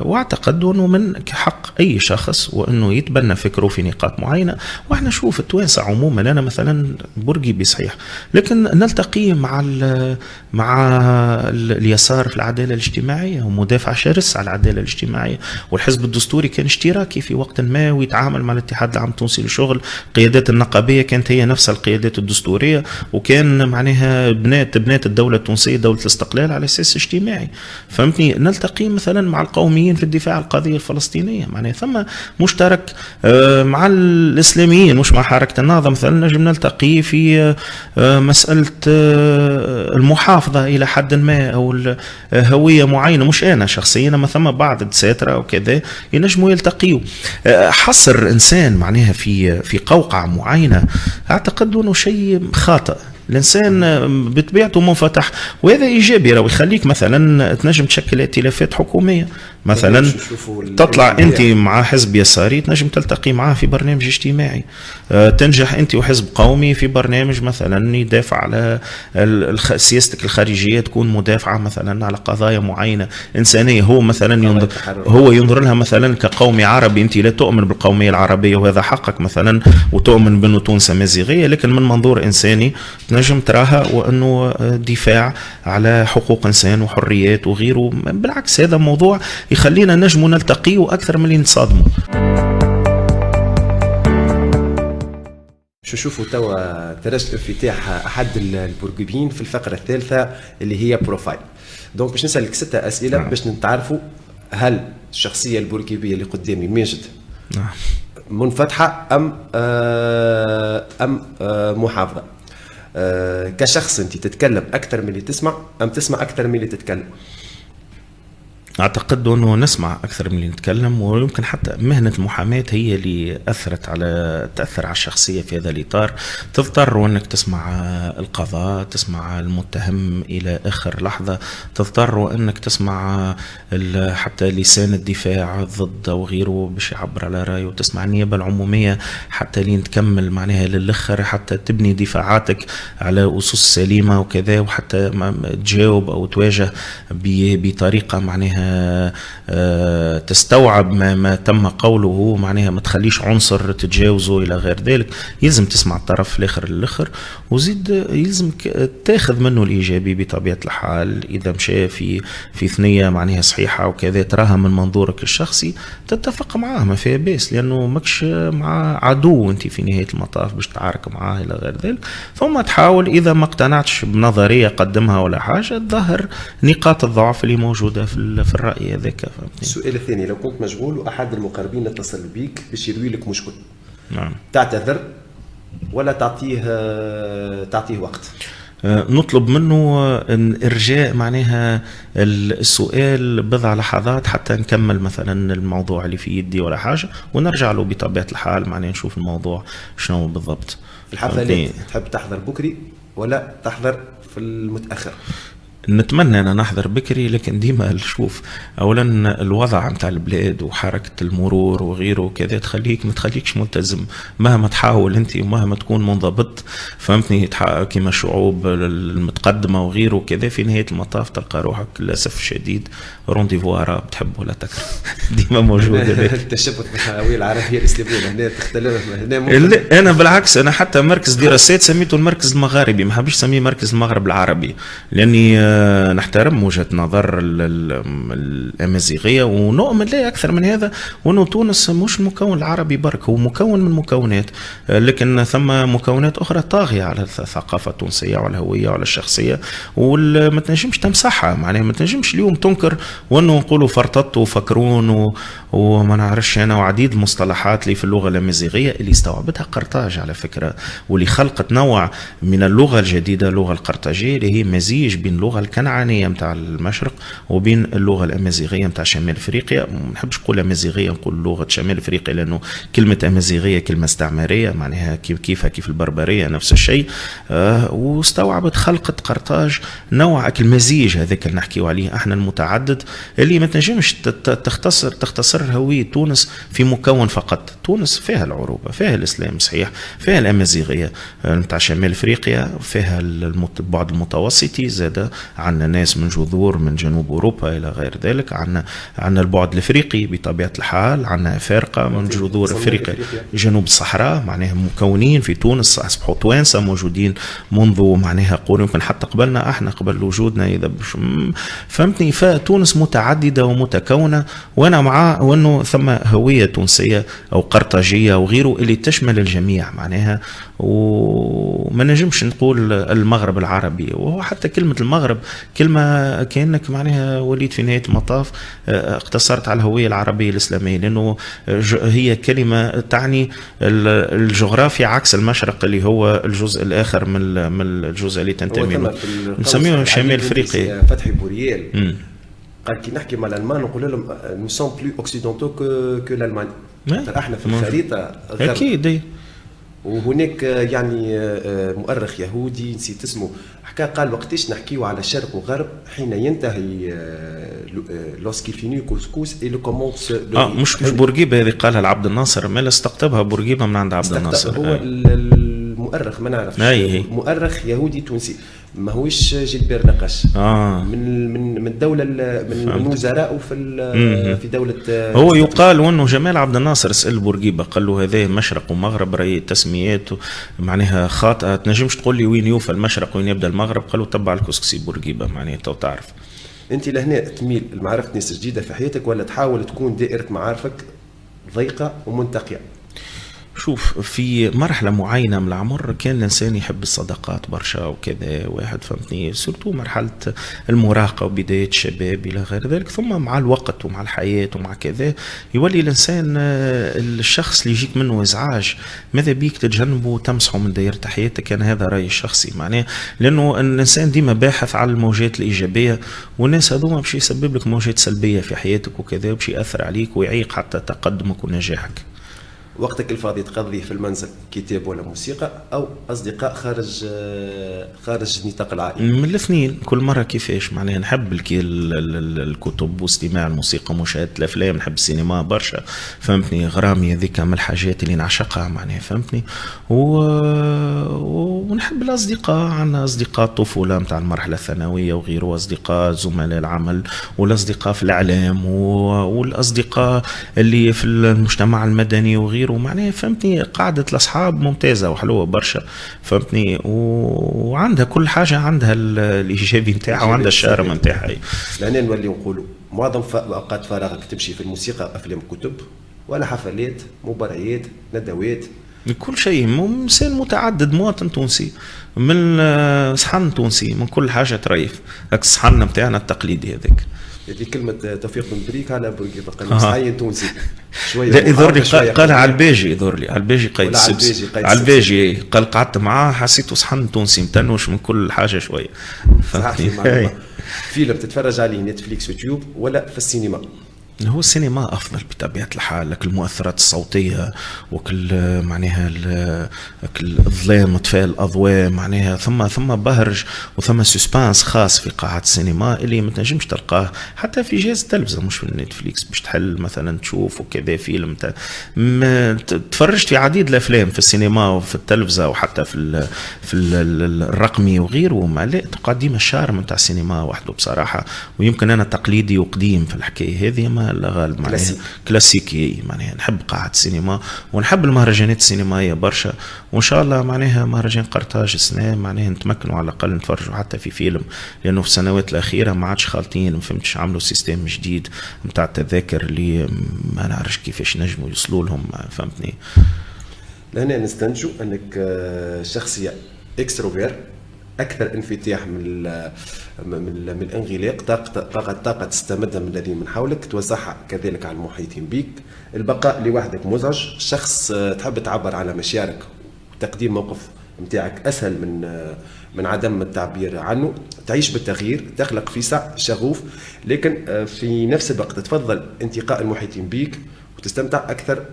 Speaker 2: واعتقد انه من حق اي شخص وانه يتبنى فكره في نقاط معينه. واحنا نشوف التوانسه عموما، انا مثلا بورقيبي صحيح، لكن نلتقي مع اليسار في العداله الاجتماعيه، ومدافع شرس على العداله الاجتماعيه، والحزب الدستوري كان اشتراكي في وقت ما ويتعامل مع الاتحاد العام التونسي للشغل. القيادات النقابيه كانت هي نفس القيادات الدستوريه، وكان معناها بنات الدوله التونسيه دوله الاستقلال على اساس اجتماعي، فهمتني؟ نلتقي مثلا مع القوميين في الدفاع عن القضيه الفلسطينيه، معناها ثم مشترك مع الاسلاميين مش مع حركه النهضه. مثلا نجم نلتقي في مساله المحافظه الى حد ما، او هويه معينه، مش انا شخصيا، اما ثم بعض الدساتره وكذا ينجموا يلتقيوا. حصر انسان معناها في قوقعه معينه اعتقد انه شيء خاطئ. الانسان بطبيعته منفتح، وهذا ايجابي، راهو يخليك مثلا تنجم تشكل ائتلافات حكوميه. مثلا تطلع انت مع حزب يساري تنجم تلتقي معاه في برنامج اجتماعي، تنجح انت وحزب قومي في برنامج مثلا يدافع على سياستك الخارجيه، تكون مدافعه مثلا على قضايا معينه انسانيه. هو مثلا ينظر لها مثلا كقومي عربي، انت لا تؤمن بالقوميه العربيه وهذا حقك مثلا، وتؤمن بانه تونس امازيغيه، لكن من منظور انساني نجم تراها وانه دفاع على حقوق انسان وحريات وغيره. بالعكس هذا موضوع يخلينا نجم نلتقي واكثر من اللي نتصادموا.
Speaker 1: شو شوفوا توا درجة افتتاح احد البورقيبيين في الفقرة الثالثة اللي هي بروفايل. دونك باش نسألك 6 اسئلة باش نتعرفوا هل الشخصية البورقيبية اللي قدامي ماجد منفتحة ام محافظة. كشخص انت تتكلم اكثر من اللي تسمع ام تسمع اكثر من اللي تتكلم؟
Speaker 2: اعتقد انه نسمع اكثر من اللي نتكلم، ويمكن حتى مهنه المحاماه هي اللي تاثر على الشخصيه في هذا الاطار. تضطر انك تسمع القضاء، تسمع المتهم الى اخر لحظه، تضطر انك تسمع حتى لسان الدفاع ضد او غيره باش يعبر على رايه، وتسمع النيابه العموميه حتى لين تكمل معناها للاخر، حتى تبني دفاعاتك على اسس سليمه وكذا، وحتى تجاوب او تواجه بطريقه معناها تستوعب ما تم قوله، معناها ما تخليش عنصر تتجاوزه الى غير ذلك. يلزم تسمع الطرف الاخر للاخر، وزيد يلزم تاخذ منه الايجابي بطبيعه الحال. اذا مشى في ثنيه معناها صحيحه وكذا تراها من منظورك الشخصي، تتفق معاه ما فيها باس، لانه ماكش مع عدو انت في نهايه المطاف باش تعارك معاه الى غير ذلك. ثم تحاول اذا ما اقتنعتش بنظريه قدمها ولا حاجه تظهر نقاط الضعف اللي موجوده في الرأي هذاك.
Speaker 1: السؤال الثاني، لو كنت مشغول وأحد المقربين اتصل بيك باش يروي لك مشكل،
Speaker 2: نعم،
Speaker 1: تعتذر ولا تعطيه وقت؟
Speaker 2: نطلب منه إرجاء معناها السؤال بضع لحظات حتى نكمل مثلا الموضوع اللي في يدي ولا حاجة، ونرجع له بطبيعة الحال معناها نشوف الموضوع شنو بالضبط.
Speaker 1: في الحفلات تحب تحضر بكري ولا تحضر في المتأخر؟
Speaker 2: نتمنى أن نحضر بكري، لكن ديما شوف أولا الوضع متاع البلاد وحركة المرور وغيره وكذا ما تخليكش ملتزم مهما تحاول أنت ومهما تكون منضبط، فهمتني، كما الشعوب المتقدمة وغيره وكذا، في نهاية المطاف تلقى روحك للأسف الشديد رونديفوارا بتحب ولا تكره ديما موجودة.
Speaker 1: التشبث بالهوية العربية الإسلامية هنا تختلف هنا.
Speaker 2: أنا بالعكس أنا حتى مركز دراسات سميته المركز المغاربي، ما حبيش سميه مركز المغرب العربي، لأني نحترم وجهة نظر الأمازيغية ونؤمن لا أكثر من هذا، وأنه تونس مش المكون العربي برك، هو مكون من مكونات، لكن ثم مكونات أخرى طاغية على الثقافة التونسية وعلى الهوية وعلى الشخصية، وما تنجمش تمسحها، معناها ما تنجمش اليوم تنكر وأنه نقولوا فرطط وفكرون وما نعرفش أنا وعديد المصطلحات اللي في اللغة الأمازيغية اللي استوعبتها قرطاج على فكرة، واللي خلقت نوع من اللغة الجديدة، اللغة القرطاجية اللي هي مزيج بين اللغة الكنعانية متاع المشرق وبين اللغة الأمازيغية متاع شمال أفريقيا. ما نحبش نقول أمازيغية، نقول لغة شمال أفريقيا، لأنه كلمة أمازيغية كلمة استعمارية معناها كيف البربرية نفس الشيء. واستوعبت خلقت قرطاج نوع المزيج هذاك اللي نحكيو عليه احنا المتعدد، اللي ما تنجمش تختصر هوية تونس في مكون فقط. تونس فيها العروبة، فيها الإسلام صحيح، فيها الأمازيغية متاع شمال أفريقيا، فيها البعد المتوسطي، زاد عندنا ناس من جذور من جنوب أوروبا إلى غير ذلك، عندنا البعد الأفريقي بطبيعة الحال، عندنا أفارقة من جذور أفريقيا جنوب الصحراء، معناها مكونين في تونس، أصبحوا توانسة موجودين منذ معناها قرون، يمكن حتى قبلنا احنا قبل وجودنا إذا فهمتني. فتونس متعددة ومتكونة، وأنا مع وأنه ثم هوية تونسية أو قرطاجية وغيره اللي تشمل الجميع معناها، وما نجمش نقول المغرب العربي، وهو حتى كلمة المغرب كلمة كأنك معناها وليد في نهاية المطاف اقتصرت على الهوية العربية الإسلامية، لأنه هي كلمة تعني الجغرافيا عكس المشرق اللي هو الجزء الآخر من الجزء اللي تنتمي له، نسميه شمال أفريقيا.
Speaker 1: فتحي بوريال قال كي نحكي مع الألمان نقول لهم nous sommes plus occidentaux que l'Allemagne، احنا في الخريطة
Speaker 2: أكيد.
Speaker 1: وهناك يعني مؤرخ يهودي نسيت اسمه حكى قال وقتاش نحكيو على الشرق وغرب حين ينتهي لوسكي فيني كوسكوس اي لو كومونس
Speaker 2: مش بورقيبه هذه قالها لعبد الناصر، ما استقطبها بورقيبه من عند عبد الناصر.
Speaker 1: هو المؤرخ ما نعرفش، مؤرخ يهودي تونسي ما هوش جيلبير نقاش من الدوله من وزراء في دوله.
Speaker 2: هو يقال وانه جمال عبد الناصر سال بورقيبه قال له هذا مشرق ومغرب راهي تسميات معناها خاطئه، تنجمش تقول لي وين يوفى المشرق وين يبدا المغرب؟ قالوا تبع الكسكسي بورقيبه معناها تو تعرف.
Speaker 1: انت لهنا تميل لمعرفه ناس جديده في حياتك ولا تحاول تكون دائره معارفك ضيقه ومنتقيه؟
Speaker 2: شوف في مرحلة معينة من العمر كان الإنسان يحب الصداقات برشا وكذا، واحد فهمتني سورتو مرحلة المراهقة وبداية الشباب إلى غير ذلك، ثم مع الوقت ومع الحياة ومع كذا يولي الإنسان الشخص اللي يجيك منه إزعاج ماذا بيك تتجنبه وتمسحه من دائرة حياتك. أنا هذا رأيي الشخصي معناه، لأنه الإنسان ديما باحث على الموجات الإيجابية، والناس هذوما باش يسبب لك موجات سلبية في حياتك وكذا، باش يأثر عليك ويعيق حتى تقدمك ونجاحك.
Speaker 1: وقتك الفاضي تقضيه في المنزل كتاب ولا موسيقى او اصدقاء خارج نطاق العائله؟
Speaker 2: من الاثنين كل مره كيفاش معناها. نحب الكتب واستماع الموسيقى ومشاهده الافلام، نحب السينما برشا فهمتني، غرامي هذيك من الحاجات اللي نعشقها معناها فهمتني. ونحب الاصدقاء، عندنا اصدقاء الطفوله نتاع المرحله الثانويه وغيره، اصدقاء زملاء العمل والاصدقاء في الاعلام والاصدقاء اللي في المجتمع المدني وغيره معناها فهمتني. قاعدة الأصحاب ممتازة وحلوة برشا فهمتني، وعندها كل حاجة، عندها الإيجابي نتاعها وعندها الشارم نتاعها.
Speaker 1: لأننا نولي نقولوا معظم أوقات فراغك تمشي في الموسيقى، أفلام، كتب، ولا حفلات، مباريات، ندوات،
Speaker 2: كل شيء إنسان متعدد، مواطن تونسي من صحن تونسي، من كل حاجة تريف. هاك الصحن متاعنا التقليدي هذاك.
Speaker 1: هذه كلمة توفيق بن بريك على بورقيبة، قال صحيح تونسي شوية.
Speaker 2: لا يظهر لي قال على الباجي، يظهر لي على الباجي قيد السبس، على الباجي قال قعدت معاه حسيته صحن تونسي متنوش من كل حاجة شوية.
Speaker 1: صحيح. فيلم تتفرج عليه نتفليكس يوتيوب ولا في السينما؟
Speaker 2: هو السينما افضل بطبيعه الحال، لك المؤثرات الصوتيه وكل معناها الظلام اطفاء الاضواء معناها ثم بهرج وثم سسبانس خاص في قاعه السينما اللي ما تنجمش تلقاه حتى في جهاز التلفزه، مش في النتفليكس باش تحل مثلا تشوف وكذا فيلم. تفرجت في عديد الافلام في السينما وفي التلفزه وحتى في الرقمي وغيره، ما لا تبقى ديما الشارم نتاع السينما وحده بصراحه. ويمكن انا تقليدي وقديم في الحكايه هذه، ما لا غالب معناها كلاسيكي معناها. نحب قاعة السينما ونحب المهرجانات السينمائية برشا، وإن شاء الله معناها مهرجان قرطاج السنة معناها نتمكنوا على الأقل نتفرجوا حتى في فيلم، لأنه في السنوات الأخيرة ما عادش خالطين، ما فهمتش عملوا سيستم جديد متاع التذاكر اللي ما نعرفش كيفاش نجموا يوصلوا لهم، فهمتني.
Speaker 1: لهنا نستنتجوا أنك شخصية اكستروفير، أكثر انفتاح من الانغلاق، طاقة تستمدها من الذين من حولك توزعها كذلك على المحيطين بك. البقاء لوحدك مزعج، شخص تحب تعبر على مشاعرك وتقديم موقف متاعك أسهل من عدم التعبير عنه. تعيش بالتغيير، تخلق فيسع، شغوف، لكن في نفس الوقت تفضل انتقاء المحيطين بك وتستمتع اكثر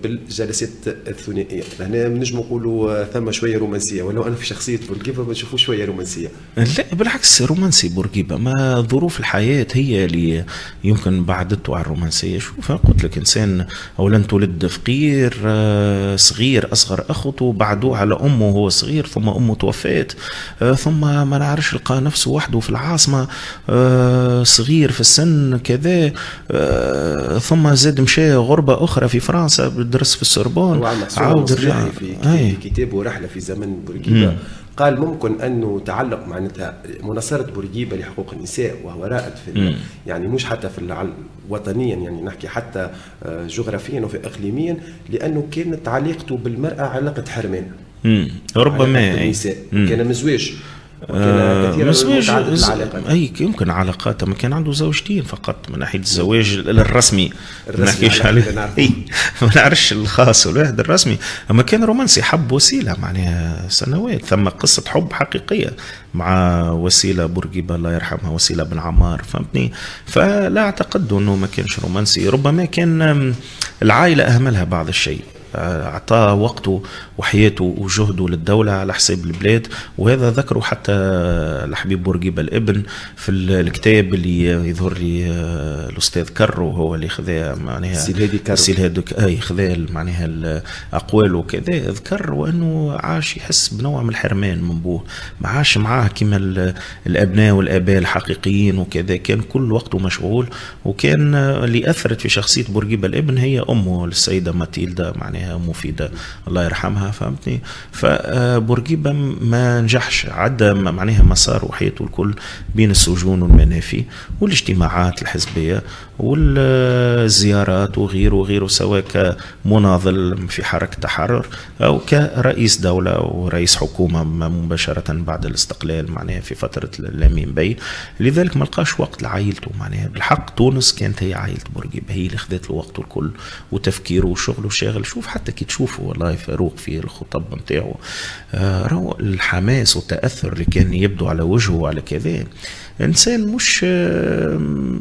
Speaker 1: بالجلسات الثنائيه. هنا نجم نقولوا ثم شويه رومانسيه، ولو انا في شخصيه بورقيبه بنشوفوا شويه رومانسيه.
Speaker 2: لا بالعكس، رومانسي بورقيبه، ما ظروف الحياه هي اللي يمكن بعدته على الرومانسيه. شوف قلت لك انسان اولا تولد فقير صغير، اصغر اخته بعدوه على امه وهو صغير، ثم امه توفات، ثم ما نعرفش لقى نفسه وحده في العاصمه صغير في السن كذا، ثم زاد مشى غربة أخرى في فرنسا بدرس في السوربون،
Speaker 1: عاود رجع في كتابه رحلة في زمن بورقيبة. قال ممكن أنه تعلق معناتها مناصرة بورقيبة لحقوق النساء وهو رائد في يعني مش حتى في وطنيا، يعني نحكي حتى جغرافيا وفي إقليميا، لأنه كانت علاقته بالمرأة علاقة حرمان.
Speaker 2: ربما
Speaker 1: النساء كان مزواج، مزواج
Speaker 2: اي يمكن علاقات، ما كان عنده زوجتين فقط من ناحيه الزواج الرسمي، ما نحكيش عليه ما نعرفش الخاص والواحد الرسمي. اما كان رومانسي، حب وسيله معناها سنوات، ثم قصه حب حقيقيه مع وسيله بورقيبه الله يرحمها، وسيله بن عمار، فهمتني. فلا اعتقد انه ما كانش رومانسي، ربما كان العائله اهملها بعض الشيء، أعطاه وقته وحياته وجهده للدولة على حساب البلاد. وهذا ذكره حتى الحبيب بورقيبة الابن في الكتاب اللي يظهر لي الأستاذ كرو هو اللي خذا معناها السيل هادي خذا معناها الأقوال وكذا، ذكر وأنه عاش يحس بنوع من الحرمان من بوه، ما عاش معاه كما الأبناء والآباء الحقيقيين وكذا، كان كل وقته مشغول. وكان اللي أثرت في شخصية بورقيبة الابن هي أمه السيدة ماتيلدا معناها مفيدة الله يرحمها، فهمتني. فبورقيبة ما نجحش، عدى معناها مسار وحياته الكل بين السجون والمنافي والاجتماعات الحزبية والزيارات وغيره، سواء كمناضل في حركة تحرر أو كرئيس دولة ورئيس حكومة مباشرة بعد الاستقلال معناها في فترة اللامين بي. لذلك ما لقاش وقت لعائلته معناها. بالحق تونس كانت هي عائلة بورقيبة، هي اللي خذت له وقته الكل وتفكيره وشغله شاغل. شوف حتى كي تشوفه والله فاروق في الخطب نتاعو، رو الحماس والتأثر اللي كان يبدو على وجهه وعلى كذا. إنسان مش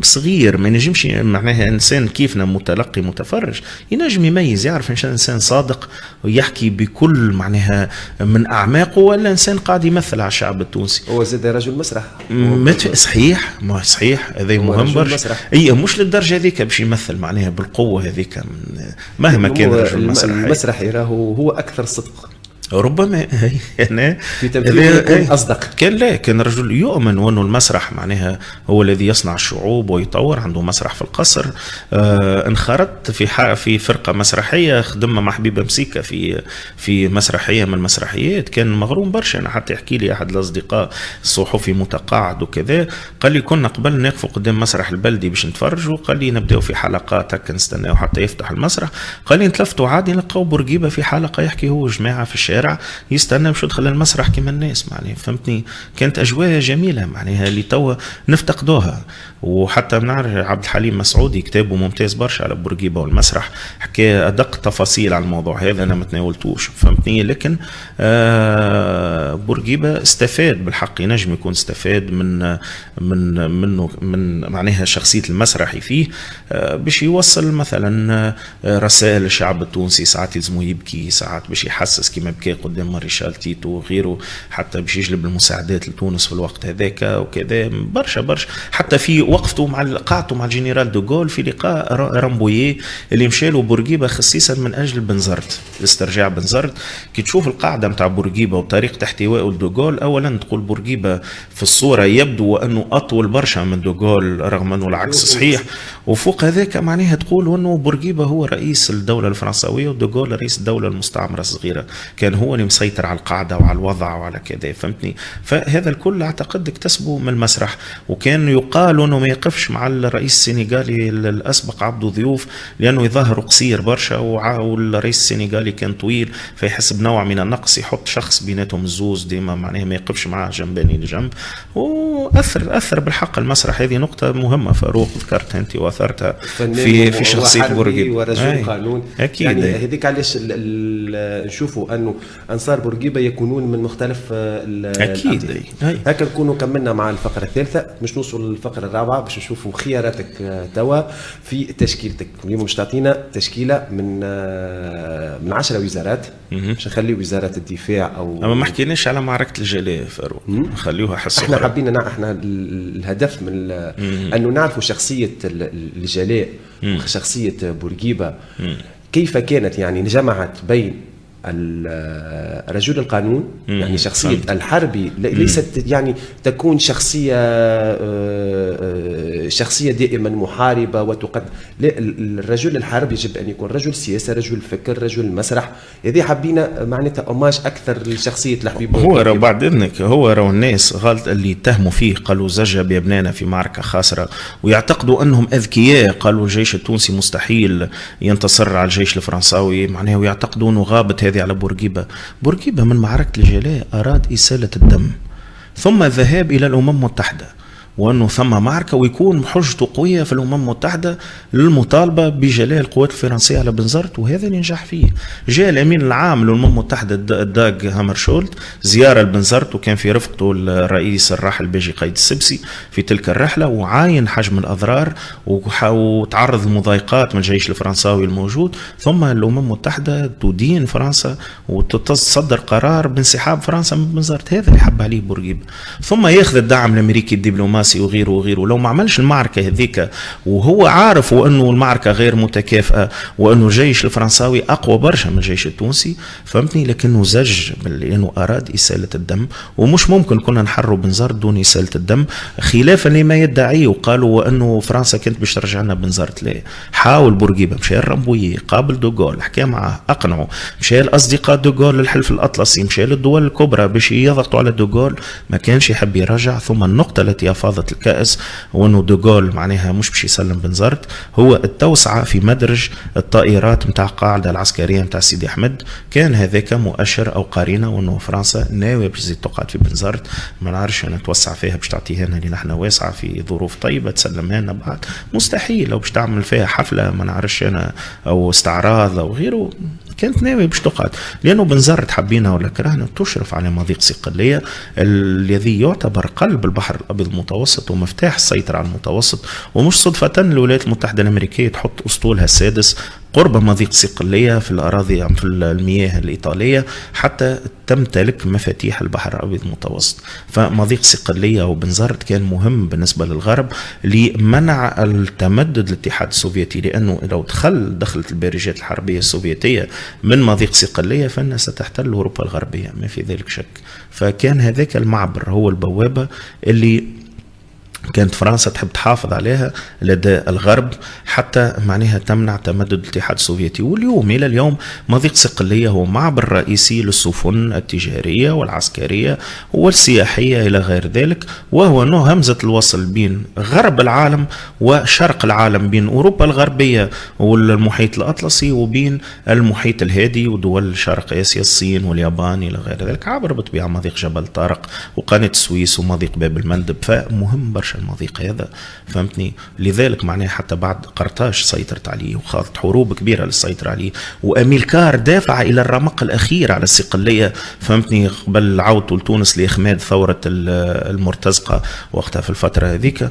Speaker 2: صغير، ما ينجمش معناها إنسان كيفنا متلقي متفرج ينجم يميز، يعرف إنسان صادق ويحكي بكل معناها من أعماقه، ولا إنسان قاعد يمثل على الشعب التونسي.
Speaker 1: هو زاد رجل مسرح،
Speaker 2: صحيح، ما صحيح هذا مهم برشا، أي مش للدرجة هذيك باش يمثل معناها بالقوة هذيك مهما كان رجل مسرح.
Speaker 1: المسرح يراه هو أكثر صدق،
Speaker 2: ربما هنا
Speaker 1: في تمثيل يكون أصدق.
Speaker 2: كان رجل يؤمن وأنه المسرح معناها هو الذي يصنع الشعوب ويطور. عنده مسرح في القصر. انخرطت في فرقة مسرحية، خدمة مع حبيبة مسيكة في مسرحية من المسرحيات. كان مغروم برشا. أنا حتى يحكي لي أحد الأصدقاء الصحفي متقاعد وكذا، قال لي كنا قبل نقفوا قدام مسرح البلدي باش نتفرجوا، قال لي نبداو في حلقات هكا نستناو حتى يفتح المسرح. قال لي نتلفتوا عادي نلقاو بورقيبة في حلقة يحكي هو جماعة في الشارع يستنى باش يدخل المسرح كما الناس معناها. فهمتني؟ كانت أجواء جميلة معناها اللي توا نفتقدوها. وحتى بنعرف عبد الحليم مسعودي كتابه ممتاز برشا على بورقيبة والمسرح، حكى أدق تفاصيل على الموضوع هذا أنا ما تناولتوش. فهمتني؟ لكن بورقيبة استفاد بالحق، ينجم يكون استفاد من معناها شخصية المسرحي فيه، باش يوصل مثلا رسائل الشعب التونسي. ساعات يلزمو يبكي، ساعات باش يحسس كما بكى قدام ماريشال تيتو وغيره، حتى باش يجلب المساعدات لتونس في الوقت هذاك وكذا. برشا حتى في وقفته قعدته مع الجنرال دوغول في لقاء رامبويه اللي مشى له بورقيبة خصيصا من اجل بنزرت، استرجاع بنزرت. كي تشوف القاعده نتاع بورقيبة وطريقه احتوائه لدوغول، اولا تقول بورقيبة في الصوره يبدو انه اطول برشا من دوغول رغم انه العكس صحيح. وفوق هذاك معناها تقول انه بورقيبة هو رئيس الدوله الفرنسويه ودوغول رئيس الدوله المستعمره الصغيره، كان هو اللي مسيطر على القاعده وعلى الوضع وعلى كذا. فهمتني؟ فهذا الكل اعتقد اكتسبه من المسرح. وكان يقال انه ما يقفش مع الرئيس السنغالي الاسبق عبدو ضيوف لانه يظهر قصير برشا، والرئيس السنغالي كان طويل فيحس بنوع من النقص، يحط شخص بيناتهم الزوز ديما معناها ما يقفش معاه جنباني لجنب. واثر بالحق المسرح. هذه نقطه مهمه فاروق ذكرتها انت واثرتها في شخصيه بورقيبة
Speaker 1: ورجل قانون.
Speaker 2: أكيد.
Speaker 1: يعني هذيك علاش نشوفوا انه انصار بورقيبة يكونون من مختلف
Speaker 2: اكيد.
Speaker 1: هكا نكونوا كملنا مع الفقره الثالثه باش نوصل للفقره الرابعه باش نشوفوا خياراتك توا في تشكيلتك. اليوم مش تعطينا تشكيله من 10 وزارات، مش نخلي وزاره الدفاع او
Speaker 2: اما ما حكيناش على معركه الجلاء فاروق، نخليوها حصه.
Speaker 1: احنا حابين احنا الهدف من انه نعرفوا شخصيه الجلاء وشخصيه بورقيبة كيف كانت، يعني جمعت بين رجل القانون، يعني شخصية الحربي ليست يعني تكون شخصية دائما محاربة وتقد، لا، الرجل الحربي يجب أن يكون رجل سياسة، رجل فكر، رجل مسرح. هذه حبينا معناتها أوماج أكثر لشخصية الحبيب.
Speaker 2: هو راه بعد إذنك هو راه الناس غلط اللي اتهموا فيه، قالوا زج بأبنائنا في معركة خاسرة ويعتقدوا أنهم أذكياء، قالوا الجيش التونسي مستحيل ينتصر على الجيش الفرنساوي معناه، ويعتقدوا أنه غابت على بورقيبة من معركة الجلاء أراد إسالة الدم ثم الذهاب إلى الأمم المتحدة، وأنه ثم معركة ويكون حجته قوية في الأمم المتحدة للمطالبة بجلاء القوات الفرنسية على بنزرت، وهذا اللي نجح فيه. جاء الأمين العام للأمم المتحدة داغ هامرشولد زيارة لبنزرت، وكان في رفقته الرئيس الراحل بيجي قايد السبسي في تلك الرحلة، وعاين حجم الأضرار وتعرض لمضايقات من الجيش الفرنساوي الموجود. ثم الأمم المتحدة تدين فرنسا وتصدر قرار بانسحاب فرنسا من بنزرت. هذا اللي حب عليه بورقيبة. ثم ياخذ الدعم الأمريكي الدبلوماسي وغيره. لو ما عملش المعركة هذيك وهو عارف وأنه المعركة غير متكافئة وأنه الجيش الفرنساوي أقوى برشا من الجيش التونسي، فهمتني، لكنه زج لأنه أراد إسالة الدم، ومش ممكن كنا نحروا بنزرت دون إسالة الدم، خلافا لما يدعيه وقالوا وأنه فرنسا كانت باش ترجع لنا بنزرت. لا، حاول بورقيبة، مشى الرامبويه، قابل دوغول، حكى معه، أقنعه، مشى الأصدقاء دوغول للحلف الأطلسي، مشى للدول الكبرى باش يضغطوا على دوغول، ما كانش يحب يرجع. ثم النقطة التي أفاضت الكأس وأنه دوغول معناها مش باش يسلم بنزرت هو التوسعة في مدرج الطائرات متاع القاعدة العسكرية متاع سيدي أحمد. كان هذاك مؤشر أو قارنة وأنه فرنسا ناوية باش تزيد تقعد في بنزرت، ما نعرفش أنا توسع فيها باش تعطيها لنا نحن واسعة في ظروف طيبة تسلمها لنا بعد، مستحيل. لو باش تعمل فيها حفلة ما نعرفش أنا أو استعراض أو غيره، كانت ناوية باش تقعد، لأنه بنزرت حبينا ولا كرهنا تشرف على مضيق صقلية الذي يعتبر قلب البحر الأبيض المتوسط ومفتاح السيطرة على المتوسط. ومش صدفة الولايات المتحدة الأمريكية تحط أسطولها السادس قرب مضيق صقلية في الأراضي في المياه الإيطالية حتى تمتلك مفاتيح البحر الأبيض المتوسط. فمضيق صقلية وبنزرت كان مهم بالنسبة للغرب لمنع التمدد الاتحاد السوفيتي، لأنه لو دخلت البارجات الحربية السوفيتية من مضيق صقلية فإنها ستحتل أوروبا الغربية، ما في ذلك شك. فكان هذاك المعبر هو البوابة اللي كانت فرنسا تحب تحافظ عليها لدى الغرب حتى معناها تمنع تمدد الاتحاد السوفيتي. واليوم إلى اليوم مضيق صقلية هو معبر رئيسي للسفن التجارية والعسكرية والسياحية إلى غير ذلك، وهو نوع همزة الوصل بين غرب العالم وشرق العالم، بين أوروبا الغربية والمحيط الأطلسي وبين المحيط الهادي ودول شرق آسيا الصين واليابان إلى غير ذلك، عبر بطبيعة مضيق جبل طارق وقناة السويس ومضيق باب المندب. فمهم برشا المضيق هذا، فهمتني؟ لذلك معناه حتى بعد قرطاج سيطرت عليه وخاضت حروب كبيرة للسيطرة عليه، وأميلكار دافع إلى الرمق الأخير على الصقلية، فهمتني؟ قبل عودته لتونس لإخماد ثورة المرتزقة وقتها في الفترة هذيك.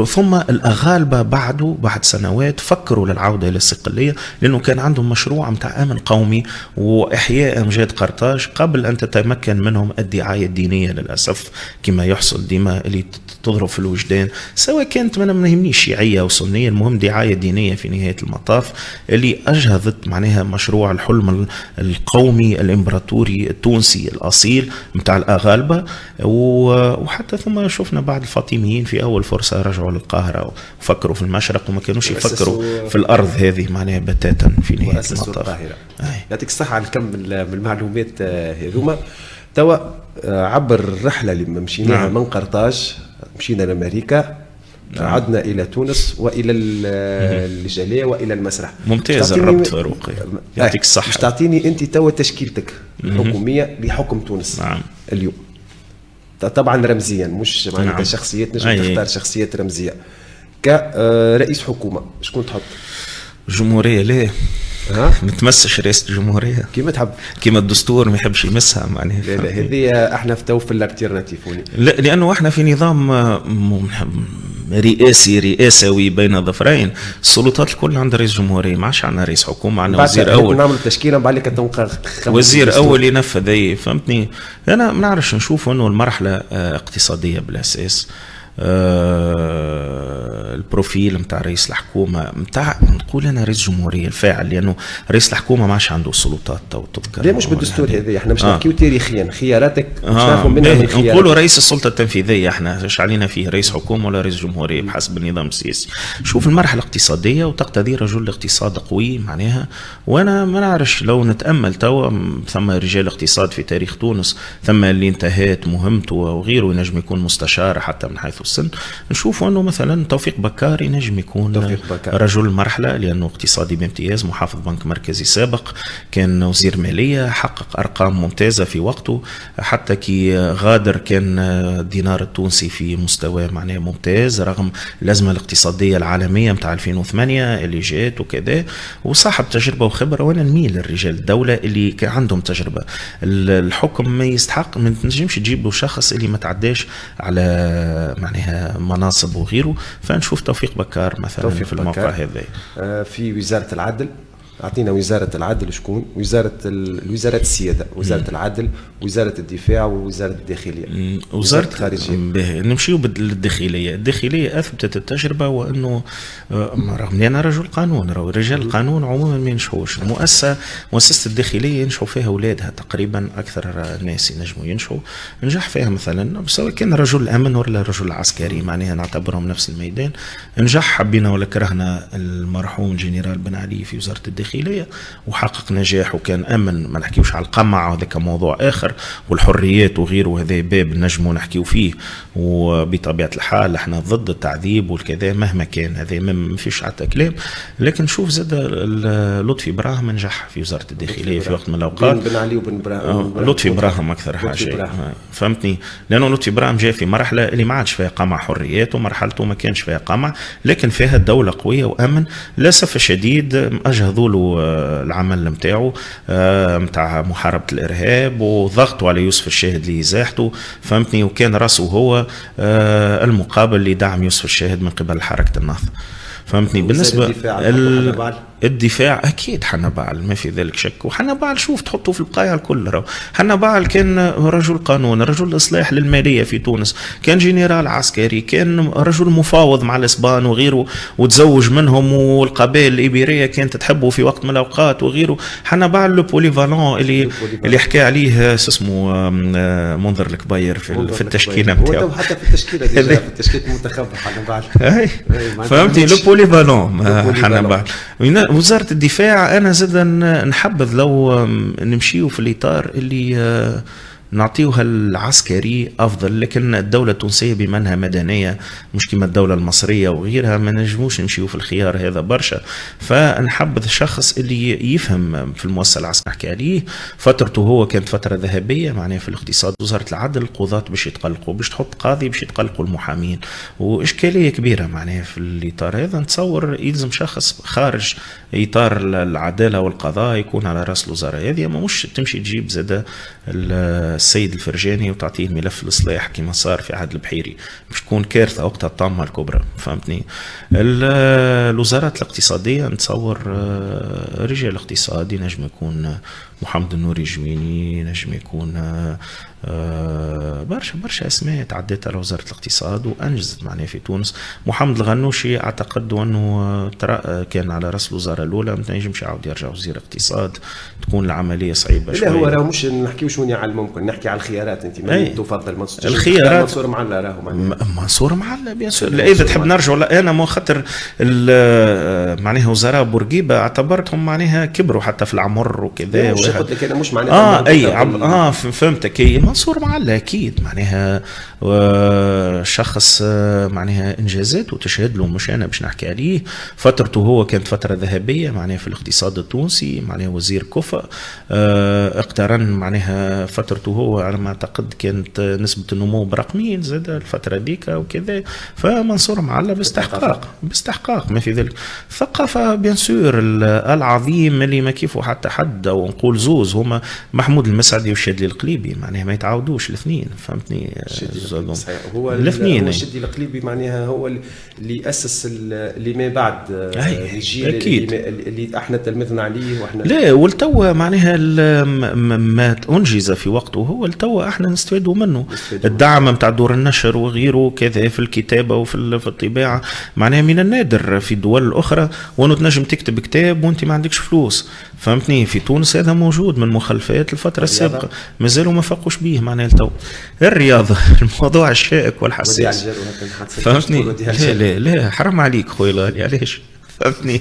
Speaker 2: ثم الأغالبة بعد سنوات فكروا للعودة إلى الصقلية لأنه كان عندهم مشروع متاع أمن قومي وإحياء أمجاد قرطاج قبل أن تتمكن منهم الدعاية الدينية للأسف كما يحصل ديما اللي تضرب في الوجدان، سواء كانت ما يهمنيش شيعية أو سنية، المهم دعاية دينية في نهاية المطاف اللي أجهضت معناها مشروع الحلم القومي الإمبراطوري التونسي الأصيل متاع الأغالبة. وحتى ثم شفنا بعد الفاطميين في أول فرصة رجعوا للقاهرة وفكروا في المشرق وما كانوش يفكروا في الأرض هذه معناها بتاتا في نهاية المطاف.
Speaker 1: يعطيك الصحة على كم من المعلومات هذوما. توا عبر الرحلة اللي مشيناها من قرطاج مشينا لأمريكا، عدنا إلى تونس وإلى الجالية وإلى المسرح.
Speaker 2: ممتاز الربط فاروق، يعطيك الصحة.
Speaker 1: مش تعطيني أنت توا تشكيلتك الحكومية لحكم تونس
Speaker 2: نعم.
Speaker 1: اليوم طبعا رمزيا، مش معناتها شخصيات نجم تختار شخصيات رمزية كرئيس حكومة، شكون تحط؟
Speaker 2: جمهورية ليه؟ ما تمسش رئاسة الجمهورية
Speaker 1: كيما تحب،
Speaker 2: كيما الدستور ما يحبش يمسها معناها.
Speaker 1: لا هذه احنا في الالتيرناتيف.
Speaker 2: لا لانه احنا في نظام رئاسوي بين ظفرين، السلطات الكل عند رئيس جمهورية، ما عادش عندنا رئيس حكومة، عندنا وزير اول
Speaker 1: نعمل تشكيله بعد لك تنقى
Speaker 2: وزير اول ينفذ. فهمتني؟ انا ما نعرفش نشوف انه المرحلة اقتصادية بالاساس. البروفيل متاع رئيس الحكومه متاع نقول انا رئيس جمهوريه الفاعل، لانه رئيس الحكومه ما عادش عنده سلطات تو تذكر.
Speaker 1: لا مش بالدستور هذا، احنا مش نحكيو تاريخيا خياراتك مش نعرفوا منها من خيارات.
Speaker 2: نقولوا رئيس السلطه التنفيذيه، احنا ايش علينا فيه رئيس حكومه ولا رئيس جمهوريه بحسب النظام السياسي. شوف المرحله الاقتصاديه وتقتضي رجل اقتصاد قوي معناها، وانا ما نعرفش لو نتامل تو ثم رجال اقتصاد في تاريخ تونس، ثم اللي انتهت مهمته وغيره ينجم يكون مستشار حتى من حيث السن، نشوفوا انه مثلا توفيق بكار ينجم يكون رجل المرحله لانه اقتصادي بامتياز، محافظ بنك مركزي سابق، كان وزير ماليه، حقق ارقام ممتازه في وقته، حتى كي غادر كان الدينار التونسي في مستوى معناه ممتاز رغم الازمه الاقتصاديه العالميه متاع 2008 اللي جات وكذا، وصاحب تجربه وخبره. وانا نميل للرجال الدوله اللي كان عندهم تجربه. الحكم ما يستحق، ما تنجمش تجيب له شخص اللي ما تعداش على معناها مناصب وغيره. فنشوف توفيق بكار مثلا في الموقع هذا.
Speaker 1: في وزارة العدل، أعطينا وزارة العدل شكون؟ وزارة السيادة، وزارة العدل، وزارة الدفاع، ووزارة الداخلية.
Speaker 2: وزارة الخارجية. نمشيو بالداخلية. الداخلية أثبتت التجربة، وأنه رغم أني أنا رجل قانون، رجال القانون عموما ما ينشحوش. مؤسسة الداخلية ينشحوا فيها أولادها تقريبا أكثر الناس ينجموا ينشحوا. نجح فيها مثلا سواء كان رجل الأمن ولا رجل عسكري، معناها نعتبرهم نفس الميدان. نجح حبينا ولا كرهنا المرحوم جنرال بن علي في وزارة الداخلية وحقق نجاح، وكان أمن، ما نحكيوش على القمع وهذا موضوع آخر، والحريات وغيره، هذا باب نجمو نحكيو فيه. وبطبيعة الحال احنا ضد التعذيب والكذا مهما كان، هذا ما فيش حتى كلام. لكن شوف زاد لطفي براهم نجح في وزارة الداخلية في وقت من الأوقات.
Speaker 1: بن علي وبن براهم،
Speaker 2: لطفي براهم أكثر حاجة، فهمتني؟ لأنه لطفي براهم جاء في مرحلة اللي ما عادش فيها قمع حريات، ومرحلته ما كانش فيها قمع، لكن فيها الدولة قوية وأمن. للأسف الشديد أجهضوا له العمل متاعه متاع محاربة الإرهاب، وضغطوا على يوسف الشاهد لإزاحته، فهمتني؟ وكان رأسه هو المقابل لدعم يوسف الشاهد من قبل حركة النهضة، فهمتني؟ بالنسبة الدفاع اكيد حنبعل ما في ذلك شك. وحنبعل شوف تحطه في البقايا الكل حنبعل كان رجل قانون، رجل اصلاح للماليه في تونس، كان جنرال عسكري، كان رجل مفاوض مع الاسبان وغيره وتزوج منهم، والقبائل الإيبيرية كانت تحبه في وقت من الأوقات وغيره. حنبعل لو بوليفالون اللي حكى عليه اسمه منذر الكبير في التشكيلة
Speaker 1: نتاعو، حتى في التشكيلة ديجا في تشكيلة المنتخب حنبعل
Speaker 2: فهمتني لو بوليفالون حنبعل. وزارة الدفاع أنا زاد نحبذ لو نمشيو في الإطار اللي نعطيوها العسكري أفضل، لكن الدولة التونسية بما أنها مدنية مش كما الدولة المصرية وغيرها ما نجموش نمشيو في الخيار هذا برشا. فنحبذ الشخص اللي يفهم في المؤسسة العسكرية. نحكي عليه فترته هو كانت فترة ذهبية معناها في الاقتصاد، وزارة العدل القضاة باش يتقلقوا، باش تحط قاضي باش يتقلقوا المحامين، وإشكالية كبيرة معناها في الإطار هذا. نتصور يلزم شخص خارج إطار العدالة والقضاء يكون على رأس الوزارة هذه، ما مش تمشي تجيب زاد السيد الفرجاني وتعطيه الملف الإصلاح كما صار في عهد البحيري، مش تكون كارثة وقتها الطامة الكبرى. فهمتني؟ الوزارات الاقتصادية نتصور رجال الاقتصاد ينجم يكون محمد النوري جويني، نجم يكون برشا اسماء تعدت على وزارة الاقتصاد وانجزت معناها في تونس. محمد الغنوشي اعتقد انه كان على راس الوزارة الاولى، ما ينجمش يعاود يرجع وزير اقتصاد، تكون العملية صعيبة شوية.
Speaker 1: لا هو راه مش نحكيو شوني على الممكن، نحكي على الخيارات. انت ما تفضل
Speaker 2: الخيارات
Speaker 1: منصور معلة راهو
Speaker 2: منصور معلة بيان سور. اذا تحب نرجع، لا انا مو خاطر معناها وزراء بورقيبة اعتبرتهم معناها كبروا حتى في العمر وكذا.
Speaker 1: قلت لك انا مش معناها
Speaker 2: فهمتك. منصور معلة اكيد معناها شخص معناها انجازات وتشهد له، مش انا باش نحكي عليه. فترته هو كانت فتره ذهبيه معناها في الاقتصاد التونسي، معناها وزير كفا اقترن معناها فترته هو على ما اعتقد كانت نسبه النمو برقمين زاد الفتره ذيك وكذا. فمنصور معلة باستحقاق ما في ذلك. ثقافه بيان سور العظيم اللي ما كيفه حتى حد، او نقول زوز هما محمود المسعدي والشادلي القليبي معناها ما يتعاودوش الاثنين. فهمتني؟
Speaker 1: هو الاثنين الشادلي القليبي معناها هو اللي اسس اللي ما بعد الجيل اللي احنا تلمذنا عليه واحنا
Speaker 2: لا والتو معناها ما انجز في وقته هو التو احنا نستفيدوا منه. الدعم نتاع دور النشر وغيره كذا في الكتابه وفي الطباعه معناها من النادر في الدول الاخرى، وانه تنجم تكتب كتاب وانت ما عندكش فلوس. فهمتني؟ في تونس هذا موجود من مخلفات الفتره السابقه، مازالوا ما فقوش به معناها التو. الرياضه الموضوع الشائك والحساس. فهمتني؟ لا حرام عليك خويا، علاش؟ فهمتني؟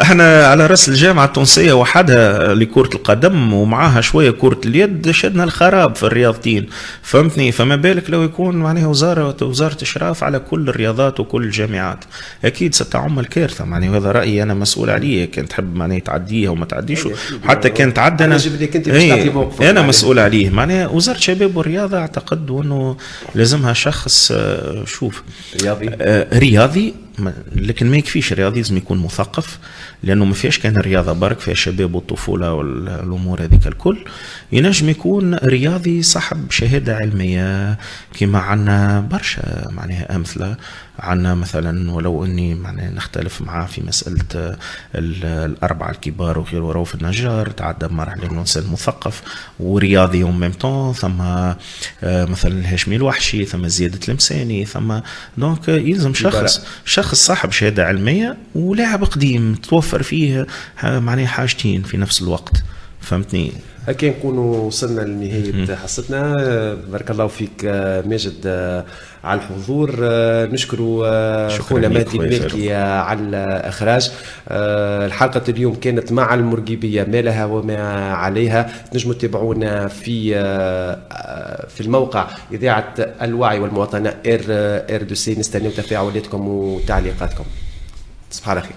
Speaker 2: احنا على راس الجامعه التونسيه وحدها لكره القدم ومعاها شويه كره اليد شدنا الخراب في الرياضتين. فهمتني؟ فما بالك لو يكون معناها وزاره اشراف على كل الرياضات وكل الجامعات، اكيد ستعم الكارثه. معناها هذا رايي انا مسؤول عليه، كان تحب معناها تعديها وما تعديش، حتى كان تعدى انا مسؤول عليه. معناها وزاره الشباب والرياضه اعتقد انه لازمها شخص شوف رياضي، لكن ما يكفيش رياضي، لازم يكون مثقف، لانه ما فيهاش كان الرياضه برك، فيها الشباب والطفوله والامور هذيك الكل. ينجم يكون رياضي صاحب شهاده علميه كما عنا برشا معناها امثله. عنا مثلا ولو اني معناها نختلف معاه في مساله الاربعه الكبار وغيره، رؤوف النجار تعدى بمراحل انه انسان مثقف ورياضي يوم ميم طون، ثم مثلا الهاشمي الوحشي، ثم زياده المساني، ثم دونك يلزم شخص صاحب شهاده علميه ولاعب قديم توفر فيه معناها حاجتين في نفس الوقت. فهمتني؟
Speaker 1: هكا نكونوا وصلنا لنهاية حصتنا. بارك الله فيك ماجد على الحضور. نشكروا خونا مهدي المالكي على الإخراج. الحلقة اليوم كانت مع المرقيبية ما لها وما عليها. تنجموا تتابعونا في الموقع إذاعة الوعي والمواطنة R2C. نستناو تفاعلاتكم وتعليقاتكم. تصبح على خير.